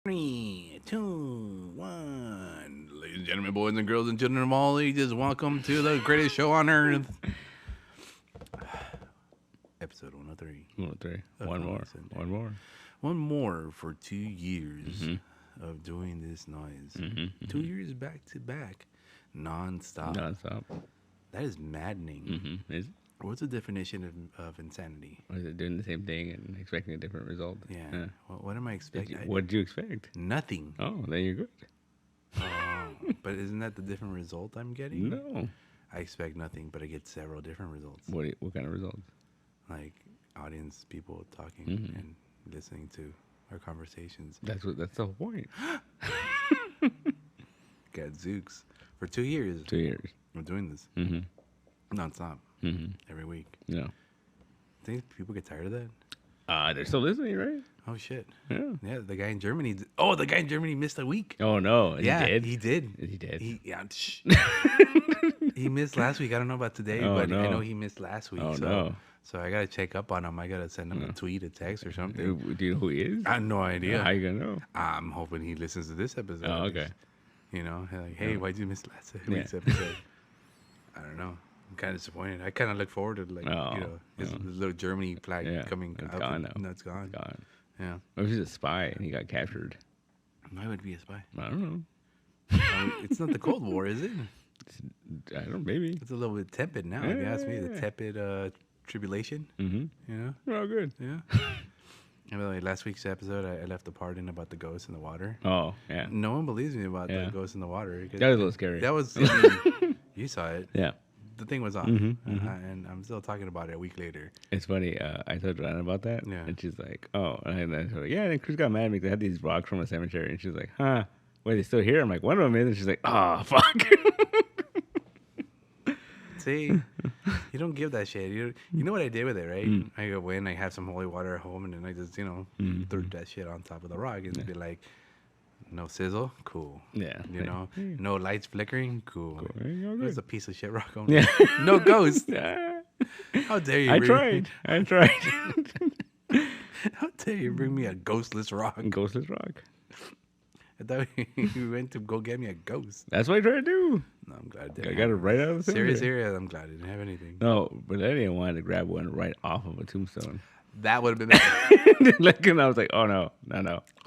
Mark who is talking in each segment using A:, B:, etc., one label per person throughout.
A: Three, two, one. Ladies and gentlemen, boys and girls, and children of all ages, welcome to the greatest show on earth. Episode 103.
B: 103.
A: Of
B: One more.
A: ComiCentric.
B: One more.
A: One more for 2 years of doing this noise. 2 years back to back, non-stop.
B: Non-stop.
A: That is maddening.
B: Is
A: What's the definition of insanity?
B: or is it doing the same thing and expecting a different result?
A: Yeah. What am I expecting?
B: What did you expect?
A: Nothing.
B: Oh, then you're good.
A: Oh, but isn't that the different result I'm getting?
B: No.
A: I expect nothing, but I get several different results.
B: What kind of results?
A: Like audience, people talking and listening to our conversations.
B: That's the whole point.
A: Got Zooks for 2 years.
B: 2 years.
A: I'm doing this nonstop every week.
B: Yeah.
A: Think people get tired of that?
B: They're still listening, right?
A: Oh shit!
B: Yeah.
A: Yeah, the guy in Germany. The guy in Germany missed a week.
B: Oh no.
A: Yeah,
B: He did.
A: he did.
B: He did.
A: He missed last week. I don't know about today,
B: Oh,
A: but
B: no.
A: I know he missed last week.
B: Oh
A: so,
B: no.
A: So I gotta check up on him. I gotta send him a tweet, a text, or something.
B: Do you know who he is?
A: I have no idea.
B: How you gonna know?
A: I'm hoping he listens to this episode.
B: Oh, okay.
A: You know, like, hey, why'd you miss last week's episode? I don't know. I'm kind of disappointed. I kind of look forward to his little Germany flag coming.
B: It's
A: up.
B: gone now.
A: No, it's gone.
B: Gone.
A: Yeah.
B: Maybe he's a spy and he got captured.
A: Why would be a spy?
B: I don't know.
A: It's not the Cold War, is it?
B: I don't know. Maybe.
A: It's a little bit tepid now. If you ask me, the tepid tribulation.
B: Mm-hmm.
A: You know?
B: Oh, good.
A: Yeah. I mean, like last week's episode, I left the part in about the ghost in the water.
B: Oh, yeah.
A: No one believes me about the ghost in the water.
B: That was a little scary.
A: That was, you saw it.
B: Yeah.
A: The thing was on, and I'm still talking about it a week later.
B: It's funny. I told Joanna about that, and she's like, "Oh," and I told her, "Yeah." And then Chris got mad because I had these rocks from a cemetery, and she's like, "Huh? Wait, they still here?" I'm like, "One of them is," and she's like, "Oh, fuck."
A: See, you don't give that shit. You know what I did with it, right? I go in, I have some holy water at home, and then I just throw that shit on top of the rock and be like, no sizzle, cool.
B: Yeah.
A: You know, no lights flickering, cool. There's a piece of shit rock on
B: Yeah.
A: No ghost.
B: Yeah.
A: How dare you?
B: I tried.
A: How dare you bring me a ghostless rock?
B: Ghostless rock.
A: I thought you went to go get me a ghost.
B: That's what I tried to do.
A: No, I'm glad I didn't.
B: I got it right out of the cemetery.
A: Serious. I'm glad I didn't have anything.
B: No, but I didn't want to grab one right off of a tombstone.
A: That would have been better.
B: Like, and I was like, "Oh no.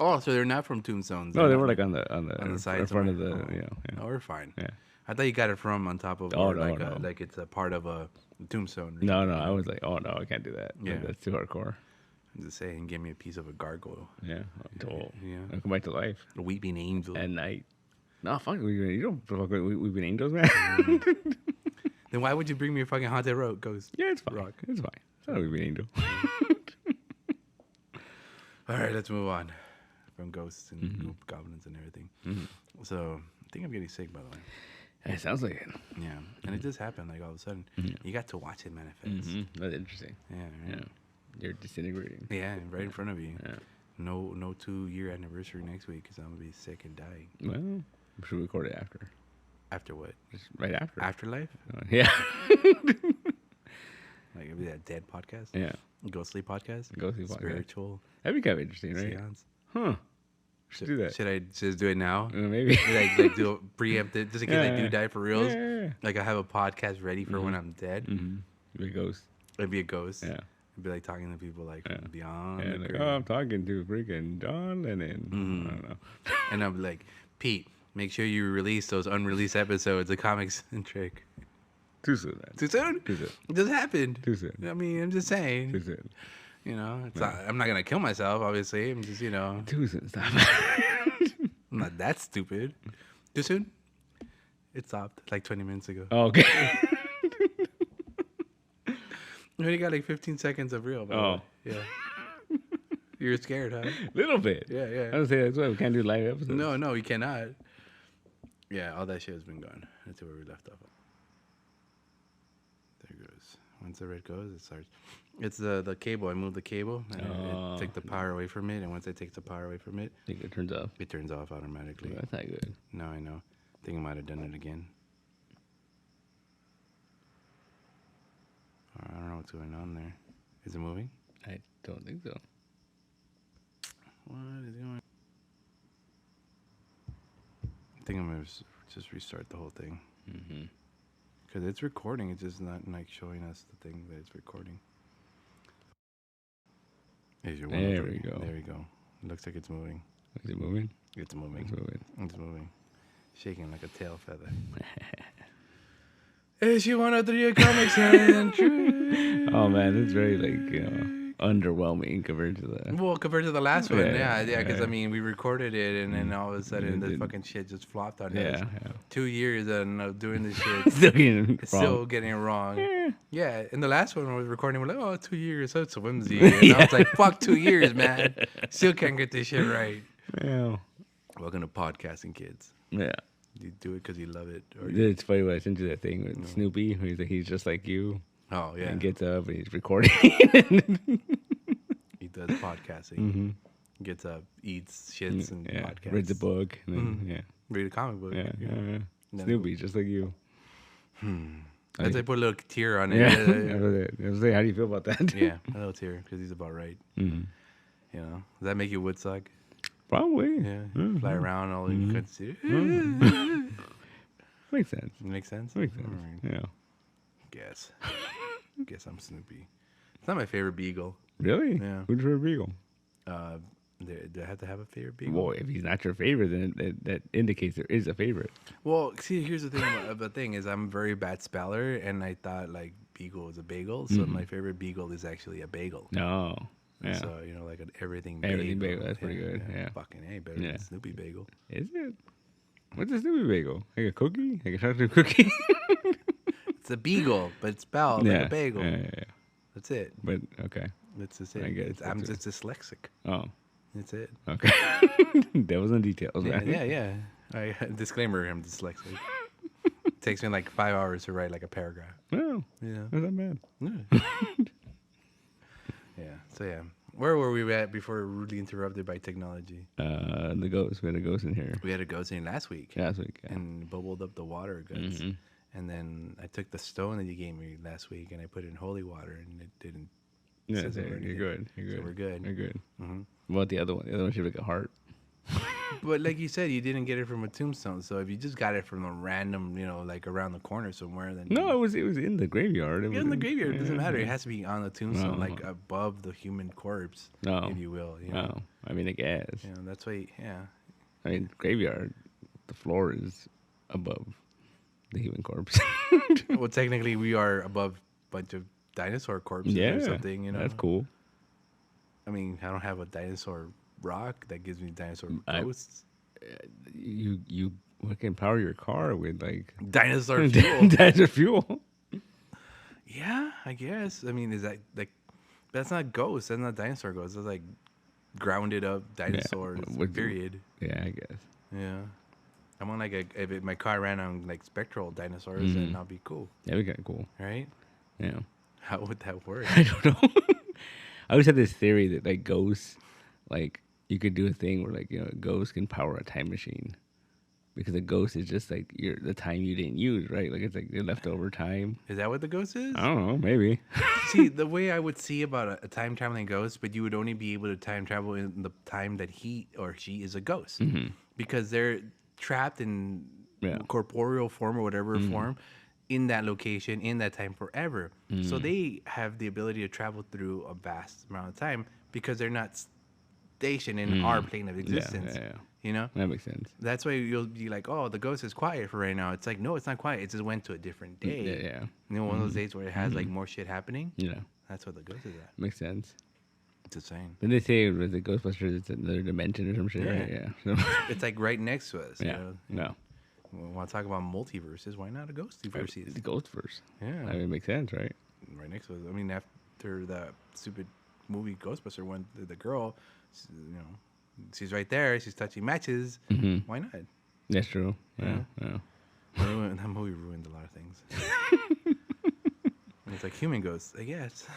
A: Oh, so they're not from tombstones.
B: No, they were like on the
A: side
B: in front of the
A: somewhere.
B: Yeah.
A: Oh, we're fine.
B: Yeah.
A: I thought you got it from on top of,
B: Oh,
A: or
B: no.
A: like it's a part of a tombstone.
B: No, I was like, "Oh no, I can't do that.
A: Yeah.
B: That's too hardcore."
A: I'm just saying, give me a piece of a gargoyle,
B: Yeah.
A: Yeah.
B: I'll come back to life
A: a weeping angel.
B: at night. No, fuck. You don't fuck with we've been angels, man.
A: Then why would you bring me a fucking haunted road ghost?
B: Yeah, it's fine.
A: Rock.
B: It's fine. It's not a we've been angel.
A: All right, let's move on from ghosts and goblins and everything. So I think I'm getting sick, by the way.
B: It sounds like it.
A: Yeah, and it just happened like all of a sudden. You got to watch it manifest.
B: That's interesting.
A: Yeah,
B: Yeah. You're disintegrating.
A: yeah, right in front of you.
B: Yeah.
A: No 2-year anniversary next week because I'm gonna be sick and dying.
B: Well, we should record it after.
A: After what?
B: Just right after.
A: Afterlife?
B: Yeah.
A: Like it'll be that dead podcast?
B: Yeah.
A: Ghostly podcast?
B: Ghostly podcast.
A: Spiritual
B: That'd be kind of interesting, right?
A: seance?
B: Huh. Should do that.
A: Should I just do it now?
B: Maybe.
A: like do it preempted just in case I do die for reals?
B: Yeah.
A: Like I have a podcast ready for when I'm dead.
B: Be a ghost.
A: It'd be a ghost.
B: Yeah.
A: It'd be like talking to people like from beyond
B: And
A: the
B: like,
A: grave.
B: oh, I'm talking to freaking John Lennon. I don't know.
A: And I'm like, Pete, make sure you release those unreleased episodes of ComiCentric.
B: Too soon, man.
A: Too soon?
B: Too soon.
A: It just happened.
B: Too soon.
A: I mean, I'm just saying.
B: Too soon.
A: You know, it's not, I'm not gonna kill myself. Obviously, I'm just
B: Too soon. Stop.
A: I'm not that stupid. Too soon? It stopped like 20 minutes ago.
B: Oh, okay.
A: You only got like 15 seconds of real. By the way. Yeah. You're scared, huh?
B: Little bit.
A: Yeah.
B: I was saying that's why we can't do live episodes.
A: No, you cannot. Yeah, all that shit has been gone. That's where we left off. There it goes. Once the red goes, it starts. It's the cable. I moved the cable and it took the power away from it. And once it takes the power away from it,
B: I think it turns off.
A: it turns off automatically.
B: That's not good.
A: No, I know. I think I might have done it again. I don't know what's going on there. Is it moving?
B: I don't think so.
A: What is going on? think I'm gonna just restart the whole thing.
B: Mm-hmm.
A: Because it's recording. It's just not like showing us the thing that it's recording.
B: There we go.
A: There we go. It looks like it's moving.
B: Is it moving?
A: It's moving.
B: It's moving.
A: It's moving. Shaking like a tail feather. Issue 103 of ComiCentric.
B: Oh man, it's very underwhelming compared to
A: compared to the last one, yeah. Because
B: yeah.
A: I mean, we recorded it, and then all of a sudden, the fucking shit just flopped on us.
B: Yeah.
A: 2 years of doing this shit, still getting it wrong. Yeah, in the last one, when we was recording, we're like, 2 years, that's whimsy. And I was like, fuck 2 years, man. Still can't get this shit right.
B: Yeah.
A: Welcome to podcasting, kids.
B: Yeah.
A: You do it because you love it.
B: It's funny when I sent you that thing with Snoopy. He's just like you.
A: Oh, yeah.
B: And gets up and he's recording.
A: He does podcasting.
B: Mm-hmm.
A: Gets up, eats, shits, and podcasts.
B: Reads a book. And then,
A: Read a comic book.
B: Yeah. Snoopy, just like you.
A: I put a little tear on it.
B: Yeah. I was like, how do you feel about that?
A: Yeah, a little tear, because he's about right.
B: Mm-hmm.
A: You know? Does that make you woodsuck?
B: Probably.
A: Yeah.
B: Mm-hmm.
A: Fly around all you could see.
B: Makes sense.
A: Makes sense?
B: Makes sense.
A: Right.
B: Yeah.
A: Guess I'm Snoopy. It's not my favorite beagle.
B: Really?
A: Yeah.
B: Who's your beagle?
A: Do I have to have a favorite beagle?
B: Well, if he's not your favorite, then that indicates there is a favorite.
A: Well, see, here's the thing. The thing is, I'm a very bad speller, and I thought like beagle is a bagel. So my favorite beagle is actually a bagel.
B: No. Yeah.
A: So like an everything bagel.
B: Everything bagel. That's pretty good. Yeah.
A: Fucking A, better than Snoopy bagel.
B: Is it? What's a Snoopy bagel? Like a cookie? Like a chocolate cookie?
A: It's a beagle, but it's spelled like a bagel.
B: Yeah.
A: That's it.
B: But okay.
A: That's just it.
B: I get it.
A: I'm just dyslexic.
B: Oh.
A: That's it.
B: Okay. That was in details.
A: Yeah. Disclaimer: I'm dyslexic. It takes me like 5 hours to write like a paragraph.
B: Oh.
A: Yeah.
B: That's not bad.
A: Yeah. So yeah. Where were we at before we were rudely interrupted by technology?
B: The ghost. We had a ghost in here.
A: We had a ghost in last week.
B: Last week. Yeah.
A: And bubbled up the water guts.
B: Mm-hmm.
A: And then I took the stone that you gave me last week and I put it in holy water and it didn't.
B: Yeah, so you're good. You're good.
A: So we're good.
B: You're good.
A: Mm-hmm.
B: What about the other one? The other one should be like a heart.
A: But like you said, you didn't get it from a tombstone. So if you just got it from a random, like around the corner somewhere, then
B: no, it was in the graveyard.
A: In the graveyard. It doesn't matter. It has to be on the tombstone, like above the human corpse, if you will.
B: No, I mean, I guess.
A: Yeah, that's why. Yeah.
B: I mean, graveyard, the floor is above the human corpse.
A: Well, technically, we are above a bunch of dinosaur corpses or something.
B: That's cool.
A: I mean, I don't have a dinosaur rock that gives me dinosaur ghosts.
B: You can power your car with like
A: dinosaur fuel.
B: Dinosaur fuel.
A: Yeah, I guess. I mean, is that like that's not ghosts? That's not dinosaur ghosts. That's like grounded up dinosaurs. Period.
B: Yeah, I guess.
A: Yeah, I'm on like my car ran on like spectral dinosaurs, then I'll be cool.
B: Yeah, we got cool.
A: Right?
B: Yeah.
A: How would that work?
B: I don't know. I always had this theory that like ghosts, like you could do a thing where like a ghost can power a time machine, because a ghost is just like the time you didn't use, right? Like it's like your leftover time.
A: Is that what the ghost is?
B: I don't know, maybe.
A: See, the way I would see about a time traveling ghost, but you would only be able to time travel in the time that he or she is a ghost, because they're trapped in corporeal form or whatever form in that location, in that time forever. So they have the ability to travel through a vast amount of time because they're not stationed in our plane of existence.
B: Yeah.
A: You know?
B: That makes sense.
A: That's why you'll be like, oh, the ghost is quiet for right now. It's like, no, it's not quiet. It just went to a different day.
B: Yeah.
A: You know, one of those days where it has like more shit happening?
B: Yeah.
A: That's what the ghost is at.
B: Makes sense.
A: It's insane.
B: Then they say with the Ghostbusters, it's another dimension or some shit, right? Yeah.
A: It's like right next to us.
B: Yeah.
A: You know?
B: No.
A: We want to talk about multiverses. Why not a ghostiverse?
B: The Ghostverse.
A: Yeah.
B: I mean, it makes sense, right?
A: Right next to us. I mean, after that stupid movie Ghostbuster, when the girl, she's right there. She's touching matches. Why not?
B: That's true. Yeah.
A: That movie ruined a lot of things. It's like human ghosts, I guess.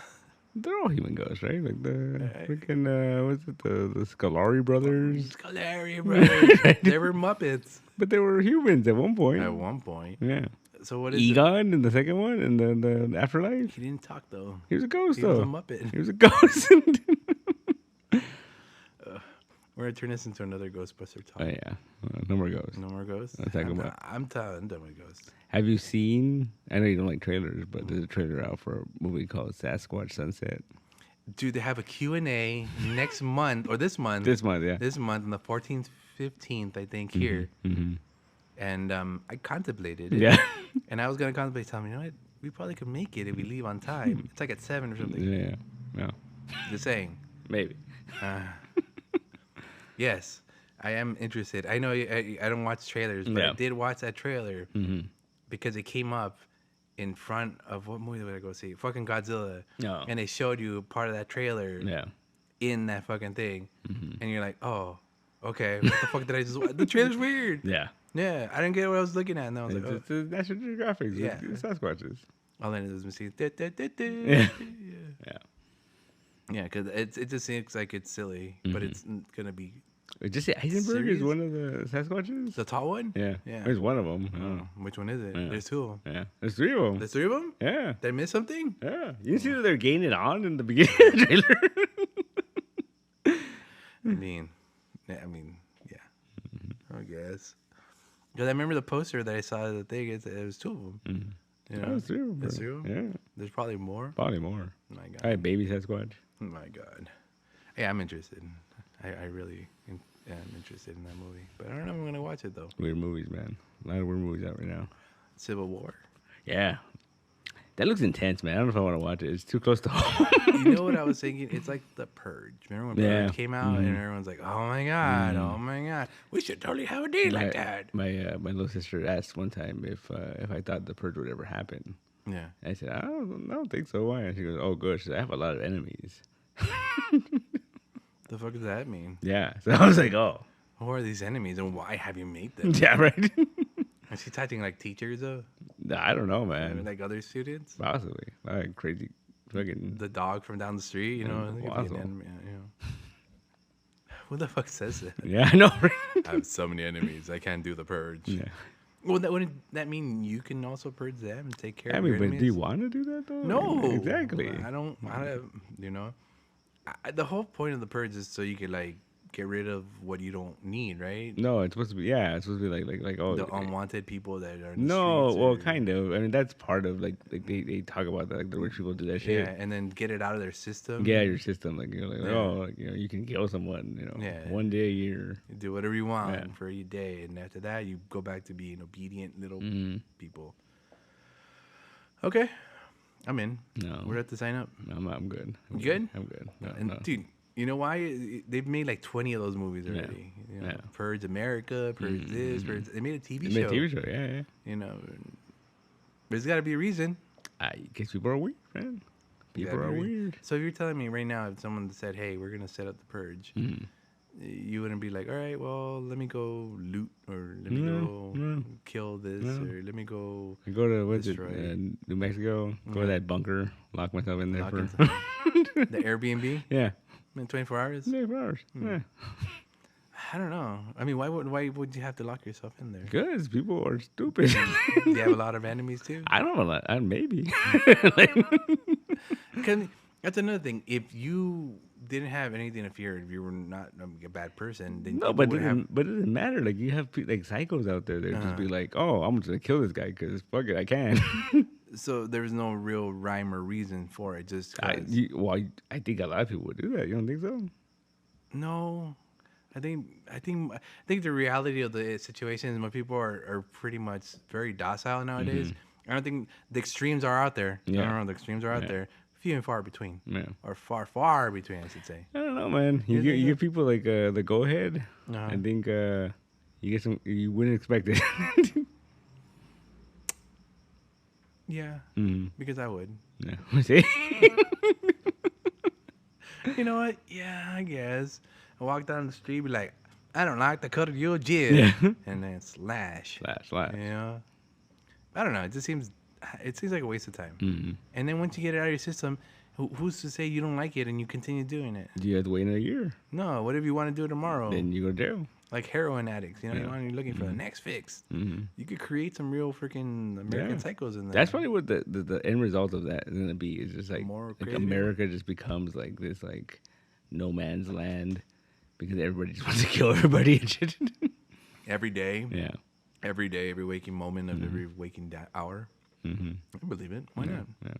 B: They're all human ghosts, right? Like the freaking, what's it, the Scolari brothers?
A: Scolari brothers. They were Muppets.
B: But they were humans at one point.
A: At one point.
B: Yeah.
A: So what is
B: Egon in the second one, and the Afterlife?
A: He didn't talk, though.
B: He was a ghost, though.
A: He was a Muppet.
B: He was a ghost.
A: We're gonna turn this into another Ghostbuster talk.
B: Oh yeah, no more ghosts.
A: No more ghosts.
B: Let's talk about.
A: I'm done with ghosts.
B: Have you seen? I know you don't like trailers, but there's a trailer out for a movie called Sasquatch Sunset.
A: Dude, they have a Q&A next month or this month.
B: This month, yeah.
A: This month on the 14th, 15th, I think here.
B: Mm-hmm.
A: And I contemplated it.
B: Yeah.
A: And I was gonna contemplate telling me, you know what? We probably could make it if we leave on time. It's like at 7 or something.
B: Yeah. No.
A: Just saying.
B: Maybe.
A: Yes, I am interested. I know I don't watch trailers, but I did watch that trailer because it came up in front of what movie did I go see? Fucking Godzilla.
B: No.
A: And they showed you part of that trailer in that fucking thing. And you're like, oh, okay. What the fuck did I just watch? The trailer's weird.
B: Yeah.
A: Yeah, I didn't get what I was looking at. And I was like, oh.
B: It's National Geographic.
A: Yeah.
B: It's Sasquatches.
A: All I know is see.
B: Yeah. Yeah.
A: Yeah, because it just seems like it's silly, but it's gonna be.
B: Just Heisenberg is one of the Sasquatches.
A: The tall one?
B: Yeah.
A: Yeah.
B: There's one of them.
A: Which one is it?
B: Yeah.
A: There's two of them.
B: Yeah. There's three of them.
A: There's three of them?
B: Yeah.
A: Did I miss something?
B: Yeah. You see that they're gaining on in the beginning of the trailer?
A: I mean, yeah. I guess. Because I remember the poster that I saw of the thing. It was two of them. You know?
B: There's three of them.
A: There's three of them?
B: Yeah.
A: There's probably more.
B: Probably more.
A: My God.
B: All right, baby Sasquatch.
A: My God. Hey, I'm interested. I really am interested in that movie. But I don't know if I'm going to watch it, though.
B: Weird movies, man. A lot of weird movies out right now.
A: Civil War.
B: Yeah. That looks intense, man. I don't know if I want to watch it. It's too close to home.
A: You know what I was thinking? It's like The Purge. Remember when Purge came out and everyone's like, oh my God, we should totally have a date like that.
B: My little sister asked one time if I thought the purge would ever happen.
A: Yeah.
B: I said, I don't think so. Why? And she goes, oh, good. She said, I have a lot of enemies.
A: The fuck does that mean?
B: Yeah. So I was like, oh.
A: Who are these enemies and why have you made them?
B: Yeah, right.
A: Is she touching like teachers though?
B: I don't know, man.
A: Like other students?
B: Possibly. Like crazy fucking.
A: The dog from down the street, you know?
B: Awesome.
A: Who the fuck says that?
B: Yeah, I know.
A: I have so many enemies. I can't do the purge.
B: Yeah.
A: Well, wouldn't that mean you can also purge them and take care of
B: your
A: your
B: but
A: enemies?
B: do you want to do that though?
A: No.
B: Exactly.
A: I don't, you know? The whole point of the purge is so you could like get rid of what you don't need, right?
B: No, it's supposed to be it's supposed to be like
A: the unwanted people that are in the
B: no,
A: streets
B: well,
A: or,
B: kind of. I mean, that's part of like they talk about that, like the rich people do that shit.
A: yeah, and then get it out of their system.
B: Yeah, your system, like you're like, you can kill someone, one day a year.
A: You do whatever you want for a day, and after that, you go back to being obedient little people. Okay, I'm in.
B: No,
A: we're at to sign up.
B: I'm good.
A: You good?
B: I'm good.
A: No. Dude, you know why? They've made like 20 of those movies already.
B: Yeah.
A: You know, Purge America, Purge this, Purge. They made a TV show.
B: Made a TV show, yeah.
A: You know, there's got to be a reason.
B: I guess people are weird, man. People are weird.
A: So if you're telling me right now, if someone said, "Hey, we're gonna set up the Purge," you wouldn't be like, "All right, well, let me go loot, or let me go kill this, or let me go
B: go to New Mexico, go to that bunker, lock myself in there for
A: the Airbnb."
B: Yeah.
A: In 24 hours?
B: 24 hours. Yeah.
A: I don't know. I mean, why would you have to lock yourself in there?
B: Because people are stupid.
A: Do you have a lot of enemies too?
B: I don't know a lot. Maybe.
A: That's another thing. If you didn't have anything to fear, if you were not a bad person, then
B: but it doesn't matter. Like you have like psychos out there that just be like, "Oh, I'm just gonna kill this guy because fuck it, I can."
A: So there's no real rhyme or reason for it. Just
B: I think a lot of people would do that. You don't think so?
A: No, I think the reality of the situation is when people are pretty much very docile nowadays. I don't think the extremes are out there.
B: Yeah.
A: I don't know. The extremes are out there. Few and far between.
B: Yeah.
A: Or far between, I should say.
B: I don't know, man. You get people like the go ahead. I think you get some. You wouldn't expect it.
A: Yeah, because I would.
B: Yeah.
A: You know what? Yeah, I guess. I walk down the street, be like, I don't like the cut of your jib.
B: Yeah.
A: And then slash.
B: Slash.
A: You know? I don't know. It seems like a waste of time. And then once you get it out of your system, who's to say you don't like it and you continue doing it?
B: You have to wait a year.
A: No, what if you want to do it tomorrow?
B: Then you go to jail.
A: Like heroin addicts, you know, you're looking for the next fix. You could create some real freaking American psychos in there.
B: That's probably what the end result of that is going to be. It's just like,
A: More
B: like America just becomes like this like no man's land, because everybody just wants to kill everybody and shit.
A: Every day.
B: Yeah.
A: Every day, every waking moment of every waking hour.
B: Mm-hmm.
A: I believe it. Why not?
B: Yeah.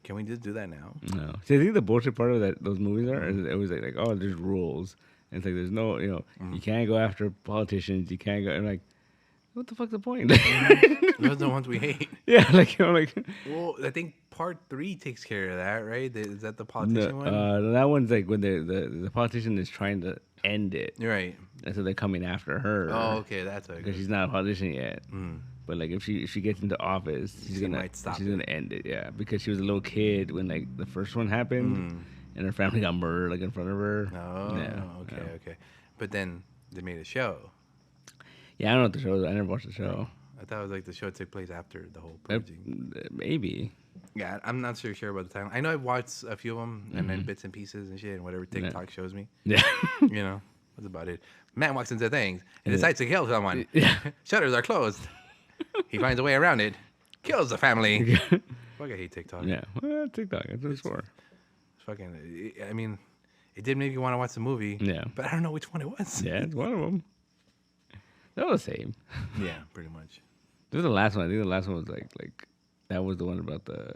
A: Can we just do that now?
B: No. See, I think the bullshit part of those movies is it was like, oh, there's rules. And it's like, there's no, you can't go after politicians. You can't go. And like, what the fuck's the point?
A: Those are the ones we hate.
B: Yeah, like,
A: Well, I think part 3 takes care of that, right? Is that the politician one?
B: That one's like when the politician is trying to end it.
A: You're right.
B: And so they're coming after her.
A: Oh, okay, that's what.
B: Because she's not a politician yet.
A: Mm.
B: But like if she gets into office, she's gonna end it. Yeah, because she was a little kid when like the first one happened, and her family got murdered like in front of her.
A: Oh, yeah, okay. But then they made a show.
B: Yeah, I don't know what the show is. I never watched the show.
A: I thought it was like the show took place after the whole purging.
B: Maybe.
A: Yeah, I'm not sure about the time. I know I've watched a few of them and then bits and pieces and shit and whatever TikTok shows me.
B: Yeah.
A: That's about it. Man walks into things and decides to kill someone.
B: Yeah.
A: Shutters are closed. He finds a way around it. Kills the family. Fuck, I hate TikTok.
B: Yeah. Well, TikTok. That's what it's for.
A: Fucking. I mean, it did make me want to watch the movie.
B: Yeah.
A: But I don't know which one it was.
B: Yeah, it's one of them. They're all the same.
A: Yeah, pretty much.
B: This was the last one. I think the last one was like that was the one about the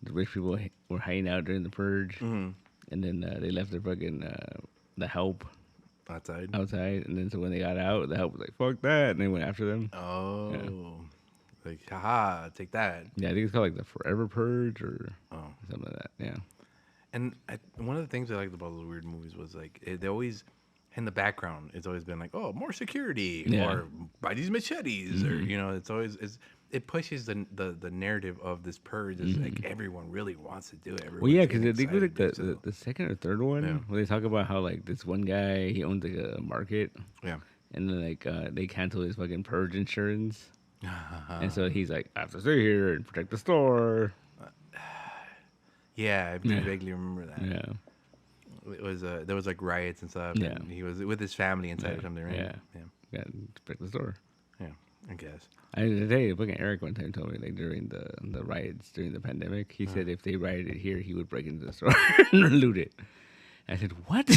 B: rich people were hiding out during the purge, and then they left their fucking the help
A: outside,
B: and then so when they got out, the help was like fuck that, and they went after them.
A: Oh, yeah. Like haha, take that.
B: Yeah, I think it's called like the Forever Purge or something like that. Yeah.
A: And one of the things I liked about those weird movies was like they always. In the background, it's always been like, oh, more security, or buy these machetes, or it's always it pushes the narrative of this purge. Is like everyone really wants to do it.
B: Well, yeah, because I think it was like the second or third one where they talk about how like this one guy he owns like a market, and then like they cancel his fucking purge insurance, and so he's like, I have to stay here and protect the store.
A: Yeah, I vaguely remember that.
B: Yeah.
A: It was there was like riots and stuff.
B: Yeah.
A: And he was with his family inside or something, right?
B: Yeah. Protect the store.
A: Yeah, I guess.
B: I tell you, fucking Eric one time told me like during the riots during the pandemic, he said if they rioted here, he would break into the store and loot it. I said, what?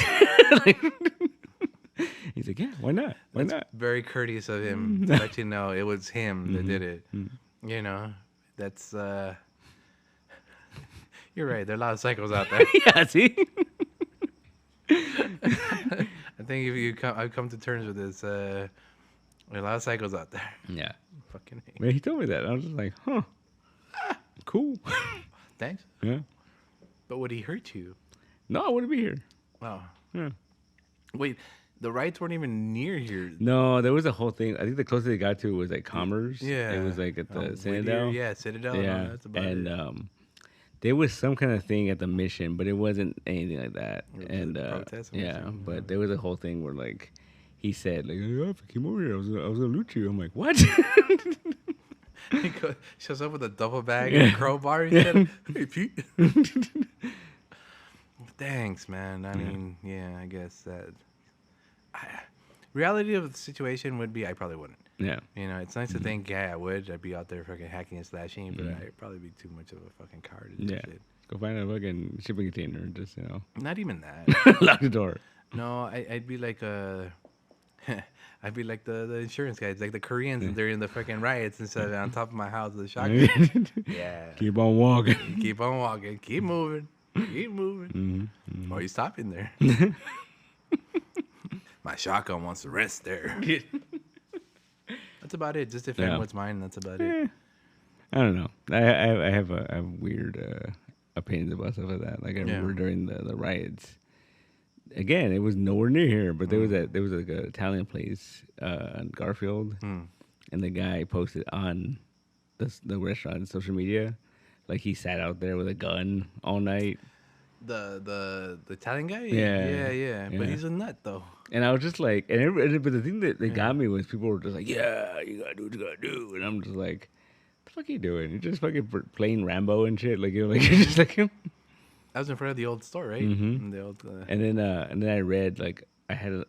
B: He's like, yeah, why not? Why not?
A: Very courteous of him to let you know it was him that did it. That's you're right. There are a lot of psychos out there.
B: Yeah, see.
A: I think I've come to terms with this. There are a lot of psychos out there.
B: Yeah.
A: Fucking hate.
B: Man, he told me that. I was just like, huh. Cool.
A: Thanks.
B: Yeah.
A: But would he hurt you?
B: No, I wouldn't be here.
A: Oh.
B: Yeah.
A: Wait, the riots weren't even near here.
B: No, there was a whole thing. I think the closest they got to was like Commerce.
A: Yeah.
B: It was like at the Citadel.
A: Yeah, Citadel.
B: Yeah.
A: That's about it.
B: There was some kind of thing at the Mission, but it wasn't anything like that. And
A: protest
B: but there was a whole thing where like he said like, oh, if I came over here, I was gonna loot you. I'm like, what?
A: He shows up with a duffel bag and a crowbar. He said, "Hey Pete." Thanks, man. I mean, I guess that reality of the situation would be I probably wouldn't.
B: Yeah.
A: It's nice to think, I would. I'd be out there fucking hacking and slashing, but I'd probably be too much of a fucking coward to do shit.
B: Go find a fucking shipping container and just,
A: Not even that.
B: lock the door.
A: No, I'd be like I'd be like the insurance guys, like the Koreans during the fucking riots and stuff on top of my house with a shotgun. Yeah.
B: Keep on walking.
A: Keep on walking. Keep moving. Keep moving. Or you stopping there. My shotgun wants to rest there. That's about it. Just defend what's mine. That's about it.
B: I don't know. I have a weird opinions about stuff like that. Like I remember during the riots. Again, it was nowhere near here, but there was like an Italian place on Garfield, and the guy posted on the restaurant social media, like he sat out there with a gun all night.
A: The Italian guy?
B: Yeah.
A: But he's a nut though.
B: And I was just like, but the thing that got me was people were just like, yeah, you gotta do what you gotta do, and I'm just like, what the fuck are you doing? You're just fucking playing Rambo and shit, like you're just like.
A: I was in front of the old store, right?
B: Mm-hmm.
A: The old,
B: and then I read like I had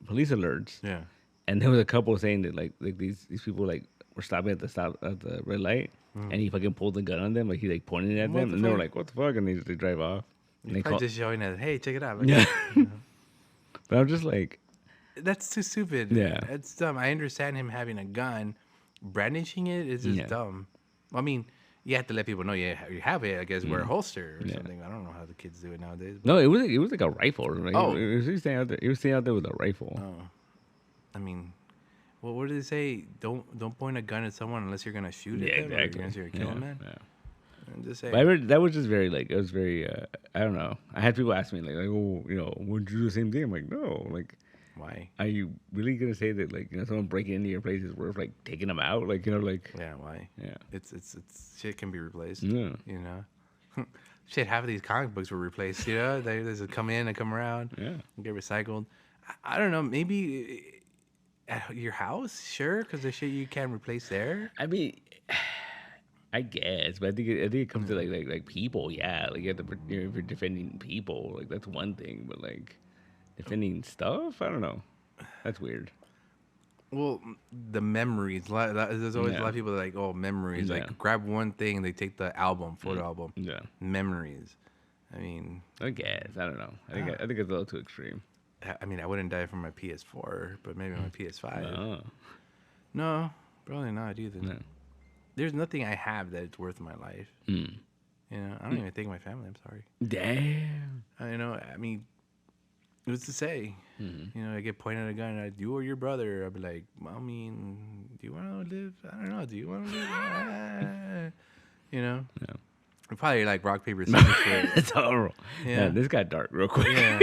B: police alerts.
A: Yeah.
B: And there was a couple saying that like these people like were stopping at the red light, and he fucking pulled the gun on them, like he like pointed at them, and they were like, "What the fuck?" And they drive off. And
A: they just showing that, hey, check it out.
B: Yeah. But I'm just like,
A: That's too stupid.
B: Yeah.
A: That's dumb. I understand him having a gun. Brandishing it is just dumb. I mean, you have to let people know you have it. I guess wear a holster or something. I don't know how the kids do it nowadays.
B: No, it was like a rifle. Right?
A: Oh.
B: He was staying out there. He was staying out there with a rifle.
A: Oh. I mean, well, what did they say? Don't point a gun at someone unless you're gonna shoot at them.
B: Exactly.
A: Or you're gonna kill them, man.
B: Yeah.
A: I'm just saying.
B: But I read, that was just very like, it was very. I don't know. I had people ask me like, oh, would you do the same thing? I'm like, no. Like,
A: Why?
B: are you really gonna say that like someone breaking into your place is worth like taking them out? Like like.
A: Yeah. Why?
B: Yeah.
A: It's shit can be replaced.
B: Yeah.
A: You know. Shit, half of these comic books were replaced. You know, they just come in and come around.
B: Yeah.
A: And get recycled. I don't know. Maybe at your house, sure, because the shit you can't replace there.
B: I mean, I guess, but I think it comes to like people. Yeah, like you have to, if you're defending people, like that's one thing. But like defending stuff, I don't know. That's weird.
A: Well, the memories. There's always a lot of people that are like, oh, memories.
B: Yeah.
A: Like, grab one thing, they take the photo album.
B: Yeah.
A: Memories. I mean,
B: I guess I don't know. I think it's a little too extreme.
A: I mean, I wouldn't die for my PS4, but maybe my PS5.
B: Oh.
A: No, probably not either.
B: No.
A: There's nothing I have that's worth my life.
B: Mm.
A: You know, I don't even think of my family. I'm sorry.
B: Damn.
A: I mean, what's to say?
B: Mm-hmm.
A: You know, I get pointed at a gun, and you or your brother. I'd be like, I mean, do you want to live? I don't know. Do you want to live? You know?
B: Yeah.
A: We're probably like rock, paper, scissors.
B: It's horrible. Yeah, this got dark real quick.
A: Yeah.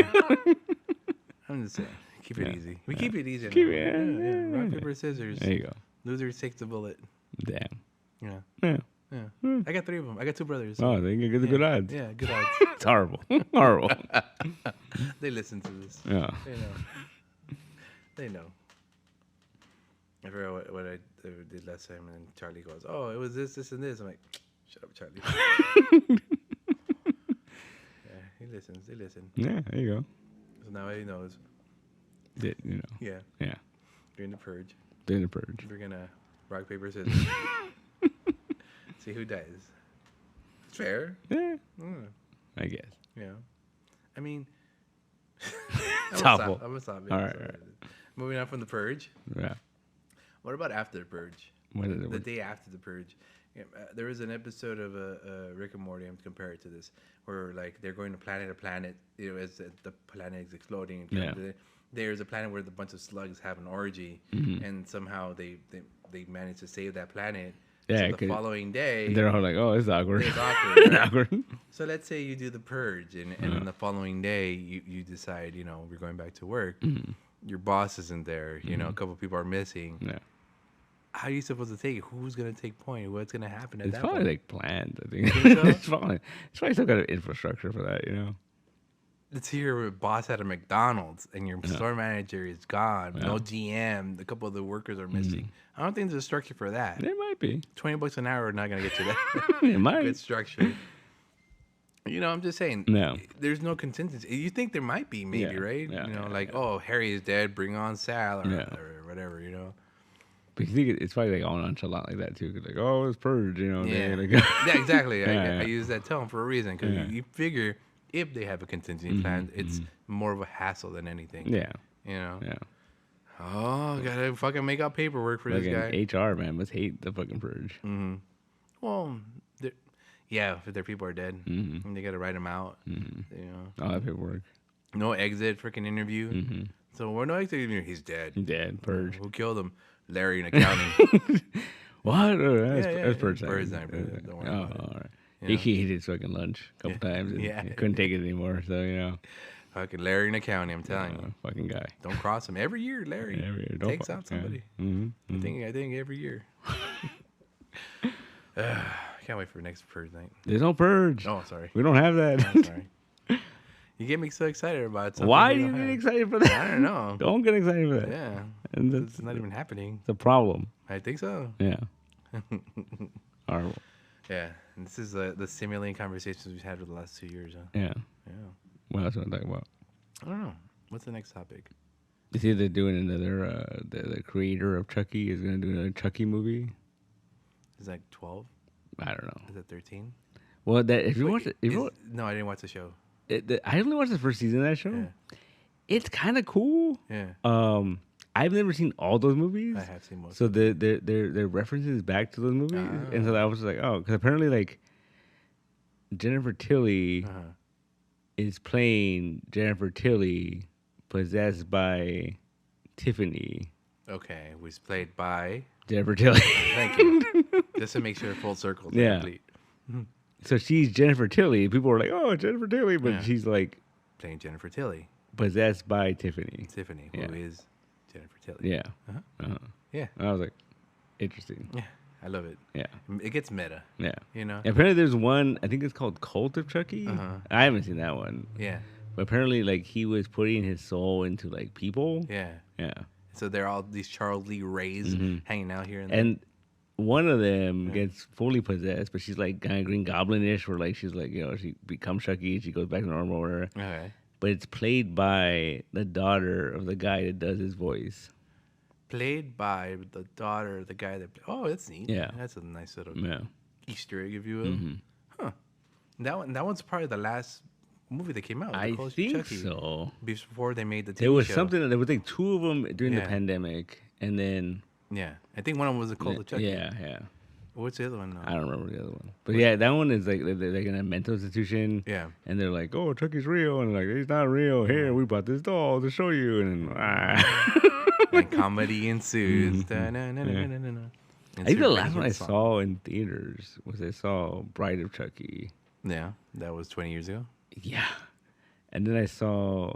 A: I'm just saying, keep it easy. We keep it easy.
B: Keep
A: now.
B: it-
A: Rock, paper, scissors.
B: There you go.
A: Loser takes the bullet.
B: Damn.
A: Yeah.
B: Yeah.
A: Yeah. I got 3 of them. I got 2 brothers.
B: Oh, they get the good odds.
A: Yeah, good odds.
B: It's horrible. Horrible.
A: They listen to this.
B: Yeah.
A: They know. They know. I forgot what I did last time, and Charlie goes, "Oh, it was this, and this." I'm like, "Shut up, Charlie." Yeah, he listens. They listen.
B: Yeah, there you go.
A: So now he knows.
B: Yeah.
A: Yeah. During the purge,
B: Doing the purge.
A: we're gonna rock, paper, scissors. See who dies. Fair.
B: Yeah.
A: Mm,
B: I guess.
A: yeah. I mean,
B: It's
A: I'm
B: awful.
A: gonna stop.
B: All right.
A: Moving on from the purge.
B: Yeah.
A: What about after the purge?
B: What is it?
A: The day after the purge. Yeah, there was an episode of Rick and Morty. I'm compare it to this, where like they're going to planet to planet. You know, as the planet is exploding. And there's a planet where a bunch of slugs have an orgy, and somehow they manage to save that planet.
B: Yeah,
A: So the following day,
B: they're all like, "Oh, it's awkward."
A: it's awkward. Right?
B: Awkward.
A: So let's say you do the purge, and then the following day you decide, we're going back to work. Your boss isn't there. You know, a couple people are missing.
B: Yeah.
A: How are you supposed to take it? Who's gonna take point? What's gonna happen at
B: It's
A: that
B: probably
A: point?
B: like planned. I think.
A: think so?
B: it's probably some kind of infrastructure for that.
A: Let's hear a boss at a McDonald's and your store manager is gone. No GM. A couple of the workers are missing. I don't think there's a structure for that.
B: There might be.
A: $20 an hour are not gonna get you that.
B: It might.
A: Good structure. I'm just saying.
B: No.
A: There's no contingency. You think there might be, maybe,
B: Yeah.
A: right?
B: Yeah,
A: oh, Harry is dead. Bring on Sal or
B: Yeah.
A: whatever.
B: But you think it's probably like all nonchalant like that too. 'Cause like, oh, it's purge.
A: Yeah.
B: Like,
A: Yeah, exactly.
B: Yeah.
A: I use that tone for a reason because
B: Yeah.
A: you figure if they have a contingency plan, it's more of a hassle than anything.
B: Yeah.
A: Yeah.
B: Yeah.
A: Gotta fucking make out paperwork for this guy.
B: Like HR man must hate the fucking purge.
A: Well, if their people are dead, and they gotta write them out.
B: All that paperwork.
A: No exit freaking interview. So we're no exit interview. He's dead.
B: Dead. Purge.
A: Who killed him? Larry in accounting.
B: What? That's
A: Yeah.
B: purge time.
A: Purge time, don't worry about it.
B: All right.
A: Yeah.
B: He ate his fucking lunch a couple times and
A: Yeah.
B: he couldn't take it anymore. So,
A: Fucking Larry in accounting. I'm telling you.
B: fucking guy.
A: Don't cross him every year. Larry
B: Every year.
A: takes out somebody. I think every year. Can't wait for next purge night.
B: There's no purge.
A: Oh, sorry.
B: We don't have that.
A: I'm sorry. You get me so excited about something.
B: Why
A: you
B: do you
A: don't
B: get
A: have.
B: excited for that?
A: I don't know.
B: Don't get excited for that.
A: Yeah.
B: And
A: It's not even happening.
B: the problem.
A: I think so.
B: Yeah. Horrible.
A: Yeah. And this is the simulating conversations we've had for the last 2 years, huh?
B: Yeah.
A: Yeah.
B: What else want to talk about?
A: I don't know. What's the next topic?
B: You see, they're doing another. The creator of Chucky is going to do another Chucky movie.
A: Is that 12?
B: I don't know.
A: Is that 13?
B: Well, that if you watch it,
A: No, I didn't watch the show.
B: I only watched the first season of that show.
A: Yeah.
B: It's kind of cool.
A: Yeah.
B: I've never seen all those movies.
A: I have seen most.
B: So their references back to those movies, and so I was like, oh, because apparently like Jennifer Tilly is playing Jennifer Tilly possessed by Tiffany.
A: Okay, was played by
B: Jennifer Tilly.
A: Thank you. Just to make sure full circle.
B: Yeah.
A: Complete.
B: So she's Jennifer Tilly. People were like, oh, Jennifer Tilly, but she's like
A: playing Jennifer Tilly.
B: Possessed by Tiffany.
A: Tiffany, who is Jennifer Tilly.
B: Yeah.
A: Yeah.
B: I was like, interesting.
A: Yeah. I love it.
B: Yeah.
A: It gets meta.
B: Yeah.
A: You know?
B: And apparently there's one, I think it's called Cult of Chucky. I haven't seen that one.
A: Yeah.
B: But apparently, like, he was putting his soul into, like, people.
A: Yeah.
B: Yeah.
A: So they're all these Charles Lee Rays hanging out here.
B: And one of them gets fully possessed, but she's, like, kind of Green Goblin-ish, where, like, she's, like, you know, she becomes Chucky, she goes back to normal or whatever.
A: Okay.
B: But it's played by the daughter of the guy that does his voice.
A: Played by the daughter of the guy that... Oh, that's neat.
B: Yeah.
A: That's a nice little Easter egg, if you will. Huh. That one's probably the last movie that came out.
B: I think so.
A: Before they made the TV
B: there was
A: show.
B: something, there was like two of them during the pandemic, and then...
A: Yeah. I think one of them was called the Chucky.
B: Yeah.
A: What's the other one?
B: I don't remember the other one. But yeah, that one is like they're like in a mental institution.
A: Yeah.
B: And they're like, oh, Chucky's real. And like, he's not real. Here, we brought this doll to show you. And
A: and comedy ensues.
B: I think the last one I saw in theaters was I saw Bride of Chucky.
A: Yeah. That was 20 years ago.
B: Yeah. And then I saw